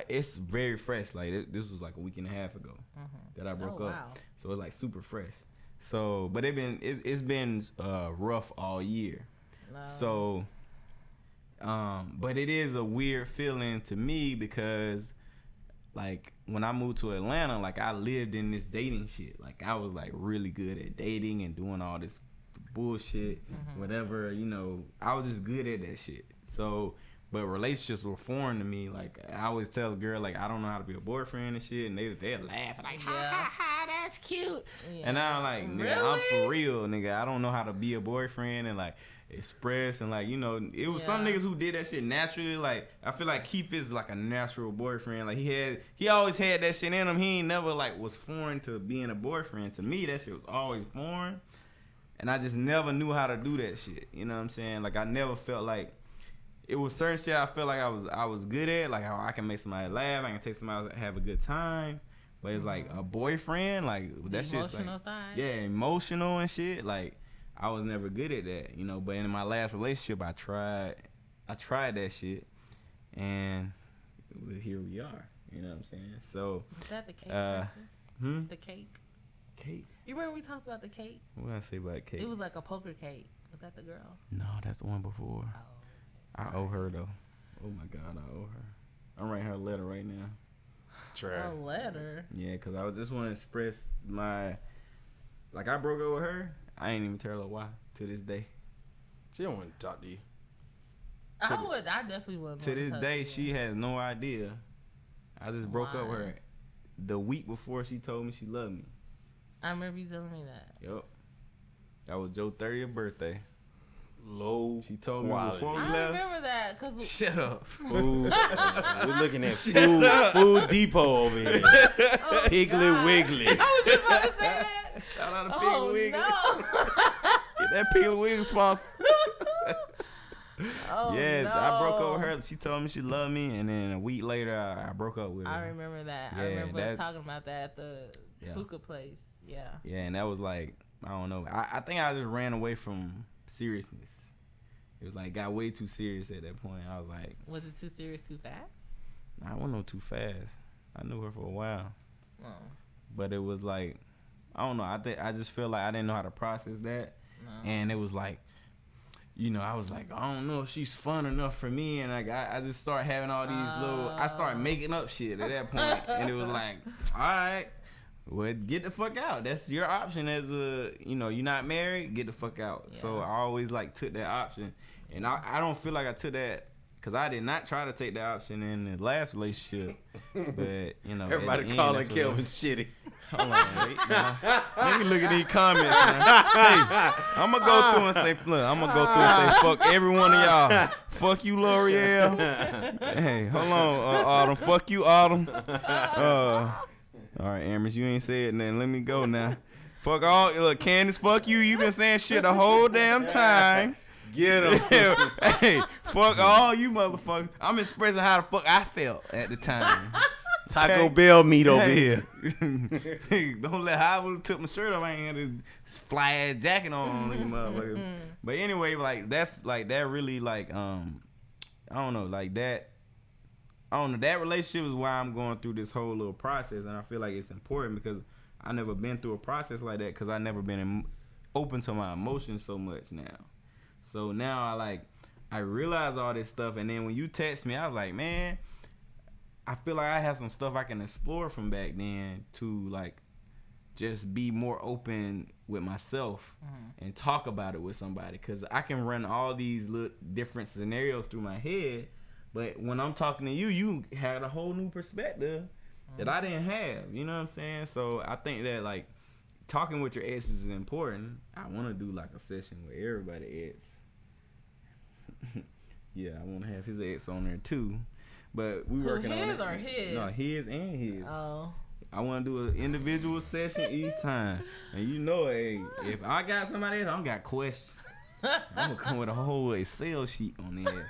it's very fresh. Like this was like a week and a half ago that I broke up. Wow. So it's like super fresh. So, but it's been rough all year. No. So, but it is a weird feeling to me because, like, when I moved to Atlanta, like, I lived in this dating shit. Like, I was, like, really good at dating and doing all this bullshit, whatever, you know. I was just good at that shit. So, but relationships were foreign to me. Like, I always tell a girl, like, I don't know how to be a boyfriend and shit, and they're laughing, like, ha, that's cute. Yeah. And I'm like, nigga, I'm for real, nigga. I don't know how to be a boyfriend and, like, express and, like, you know, it was some niggas who did that shit naturally. Like, I feel like Keith is like a natural boyfriend. Like, he always had that shit in him. He ain't never, like, was foreign to being a boyfriend. To me, that shit was always foreign, and I just never knew how to do that shit. You know what I'm saying? Like, I never felt like it was certain shit I felt like I was good at, like how I can make somebody laugh, I can take somebody out, have a good time. But it's like a boyfriend, like that shit's like, side. yeah, emotional and shit. Like, I was never good at that, you know. But in my last relationship, I tried that shit, and here we are. You know what I'm saying? So is that the cake? The cake. Cake. You remember we talked about the cake? What did I say about cake? It was like a poker cake. Was that the girl? No, that's the one before. Oh, I owe her though. Oh my God, I owe her. I'm writing her a letter right now. a letter. Yeah, cause I just want to express my, like, I broke up with her. I ain't even tell her why to this day. She don't want to talk to you. I definitely would. To this day, she has no idea. I just broke up with her the week before she told me she loved me. I remember you telling me that. Yup. That was Joe's 30th birthday. Low. She told me quality. before we I left. remember that because Shut up. Food. We're looking at food depot over here. Piggly Wiggly. I was just about to say that. Shout out to Piggly Wiggly. No. Get that Piggly Wiggly sponsor. Oh, yes, no. I broke up with her. She told me she loved me, and then a week later, I broke up with her. I remember that. Yeah, I remember us talking about that at the hookah place. Yeah. Yeah, and that was like, I don't know. I think I just ran away from seriousness. It was like, got way too serious at that point. I was like, was it too serious too fast? I wasn't no too fast. I knew her for a while. Oh. But it was like, I don't know. I just feel like I didn't know how to process that. No. And it was like, you know, I was like, I don't know if she's fun enough for me. And like, I just started having all these I started making up shit at that point. And it was like, all right, well, get the fuck out. That's your option as a, you know, you're not married, get the fuck out. Yeah. So I always like took that option. And I don't feel like I took that, because I did not try to take the option in the last relationship. But, you know, Everybody calling Kelvin shitty. Hold on, wait. Now, let me look at these comments. Now. Hey, I'm going to go through and say, look, I'm going to go through and say, fuck every one of y'all. Fuck you, L'Oreal. Hey, hold on, Autumn. Fuck you, Autumn. All right, Amos, you ain't said nothing. Let me go now. Fuck all. Look, Candace, fuck you. You been saying shit the whole damn time. Get him. Hey, fuck all you motherfuckers. I'm expressing how the fuck I felt at the time. Taco Bell meat over here. Hey, don't let how I would have took my shirt off. I ain't had this fly ass jacket on these motherfuckers. But anyway, like that's like that really like I don't know, like that. I don't know. That relationship is why I'm going through this whole little process, and I feel like it's important because I never been through a process like that because I never been open to my emotions so much now. So now I realize all this stuff, and then when you text me, I was like, man, I feel like I have some stuff I can explore from back then to like just be more open with myself and talk about it with somebody, because I can run all these little different scenarios through my head, but when I'm talking to you, you had a whole new perspective that I didn't have. You know what I'm saying? So I think that like talking with your exes is important. I want to do like a session with everybody ex. Yeah, I want to have his ex on there too, but we working on it. His or his? No, his and his. Oh. I want to do an individual session each time. And you know, hey, if I got somebody else, I don't got questions. I'm going to come with a whole Excel sheet on there.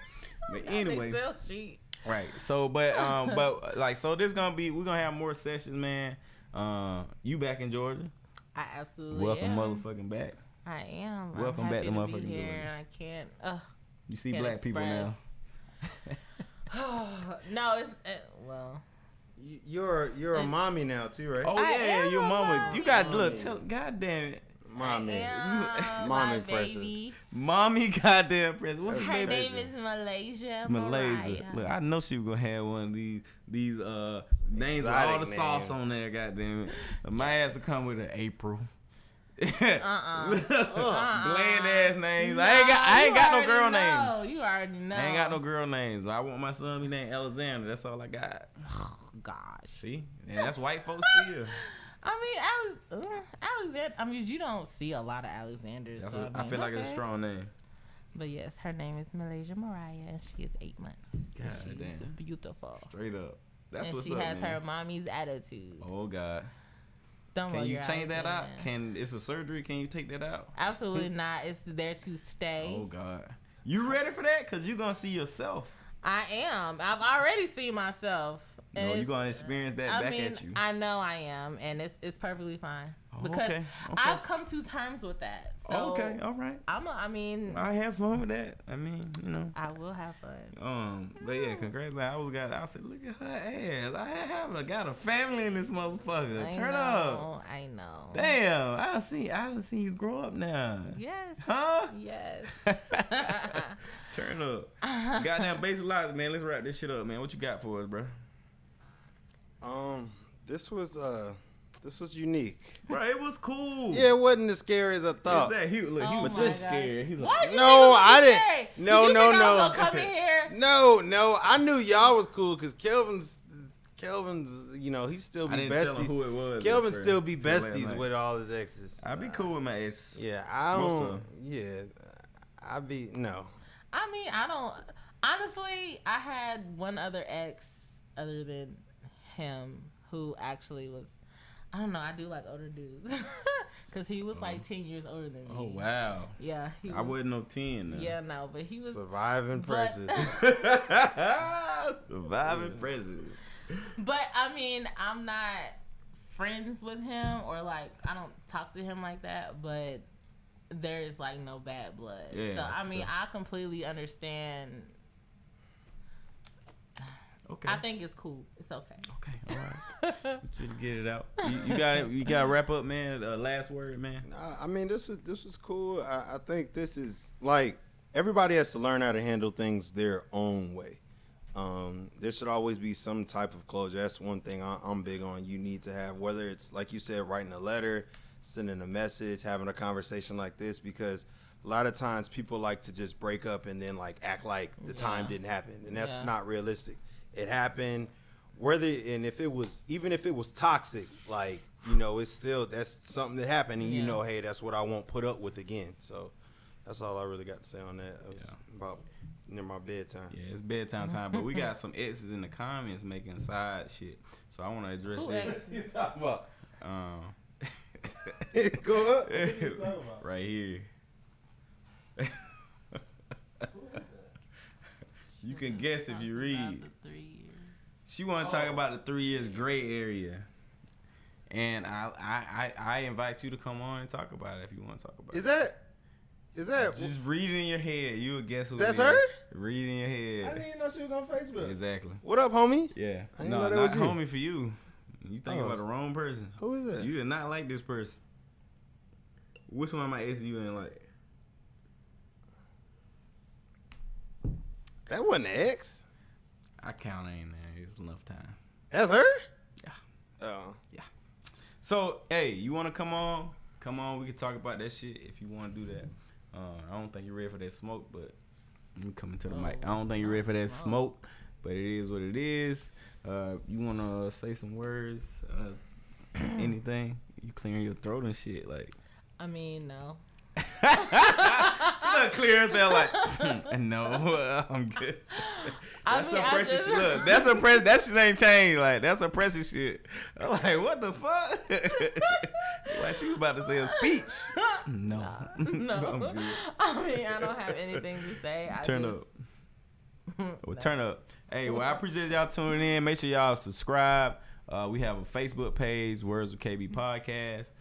But anyway. Excel sheet. Right. So, but like, so this going to be, we're going to have more sessions, man. You back in Georgia? I absolutely Welcome am. motherfucking back. I am. Welcome I'm back happy to to be motherfucking here, Georgia. and I can't. You see Can't black people now. No, it's well. You're a mommy now too, right? Oh, I yeah, am your a mama. mommy. You got, look, God damn it. Mommy. Yeah, Mommy my precious. baby. Mommy goddamn present. What's his Her name? name is Malaysia. Malaysia. Look, I know she was gonna have one of these names with all the Exotic sauce names. on there. Goddamn it, my ass will come with an April. Bland ass names. I ain't got no girl names. You already know. I ain't got no girl names. I want my son to be named Alexander. That's all I got. Gosh. See, and that's white folks for you. I mean, Alexander. I mean, you don't see a lot of Alexanders. That's So, what, I feel like it's a strong name. But yes, her name is Malaysia Mariah, and she is 8 months. God She's damn. beautiful. Straight up. That's And what's she up, has man. her mommy's attitude. Oh God. Don't Can roll you your change eyes that at out? it. Can it's a surgery? Can you take that out? Absolutely not. It's there to stay. Oh God. You ready for that? Cause you gonna see yourself. I am. I've already seen myself. And No, you it's- gonna experience that back at you. I know I am, and it's perfectly fine Oh, because okay. I've come to terms with that. So Oh, okay, all right. I mean, I have fun with that. I mean, you know. I will have fun. But yeah, congratulations. I said, look at her ass. I got a family in this motherfucker. I Turn know, up. I know. Damn, I done seen you grow up now. Yes. Huh? Yes. Turn up. Goddamn basic logic, man. Let's wrap this shit up, man. What you got for us, bro? This was unique. Bro, it was cool. Yeah, it wasn't as scary as I thought. Exactly. He Oh was my just God. scared. He's like, Why'd you No, think it was I didn't- scary? no, Did you no, think I no. was gonna come in here? No, I knew y'all was cool because Kelvin's, you know, he still I be didn't tell him besties. who it was. Kelvin at first, still be till last besties night. with all his exes. I be cool with my ex. Yeah, I Most of don't. them. Yeah, I be no. I mean, I don't. Honestly, I had one other ex other than him who actually was. I don't know. I do like older dudes because he was like 10 years older than me. Oh wow. Yeah, he I was, wasn't no 10. Though. Yeah, no, but he was. Surviving but- precious. Surviving prejudice. But I mean, I'm not friends with him or like I don't talk to him like that. But there is like no bad blood. Yeah, So I mean, sure. I completely understand. Okay. I think it's cool. It's okay. Okay. All right. Should get it out. You got it. You got to wrap up, man. Last word, man. I mean, this was cool. I think this is like everybody has to learn how to handle things their own way. There should always be some type of closure. That's one thing I'm big on. You need to have, whether it's like you said, writing a letter, sending a message, having a conversation like this, because a lot of times people like to just break up and then like act like the time didn't happen, and that's Yeah. not realistic. It happened. Even if it was toxic, like, you know, it's still, that's something that happened, and you Yeah. know, hey, that's what I won't put up with again. So that's all I really got to say on that. It was about near my bedtime. Yeah, it's bedtime time, but we got some exes in the comments making side shit. So I want to address Who this. exes? You talking about? Go up. Right here. You can guess if you read. She want to talk about the 3 years gray area, and I invite you to come on and talk about it if you want to talk about Is it. that Just read it in your head. You would guess who That's it is. her? Read it in your I head. didn't even know she was on Facebook. Exactly. What up, homie? Yeah. I didn't No, know that not was you. homie for you. You thinking about the wrong person. Who is that? You did not like this person. Which one of my exes you didn't like? That wasn't an ex. I count ain't there. It's enough time. That's her? Yeah. Oh. Yeah. So, hey, you want to come on? Come on. We can talk about that shit if you want to do that. I don't think you're ready for that smoke, but let me come into the mic. I don't think you're ready for that smoke, but it is what it is. You want to say some words? Anything? You clearing your throat and shit? Like, I mean, no. she done clear as hell like, no, I'm good. That's some precious shit. Look, that's some precious. That shit ain't changed. Like, that's some precious shit. I'm like, what the fuck? Like, she was about to say a speech. No. No. I'm good. I mean, I don't have anything to say. Turn up. Well, turn up. Hey, well, I appreciate y'all tuning in. Make sure y'all subscribe. We have a Facebook page, Words with KB Podcast.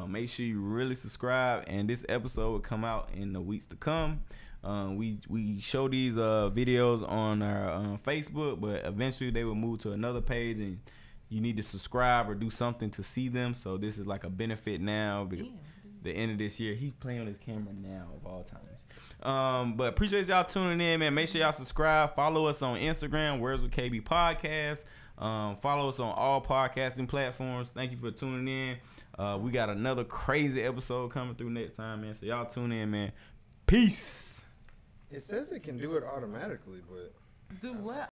Make sure you really subscribe, and this episode will come out in the weeks to come. We show these videos on our Facebook, but eventually they will move to another page, and you need to subscribe or do something to see them. So this is like a benefit now. The end of this year, he's playing on his camera now of all times. But appreciate y'all tuning in, man. Make sure y'all subscribe. Follow us on Instagram, Words with KB Podcast. Follow us on all podcasting platforms. Thank you for tuning in. We got another crazy episode coming through next time, man. So y'all tune in, man. Peace. It says it can do it automatically, but Do what?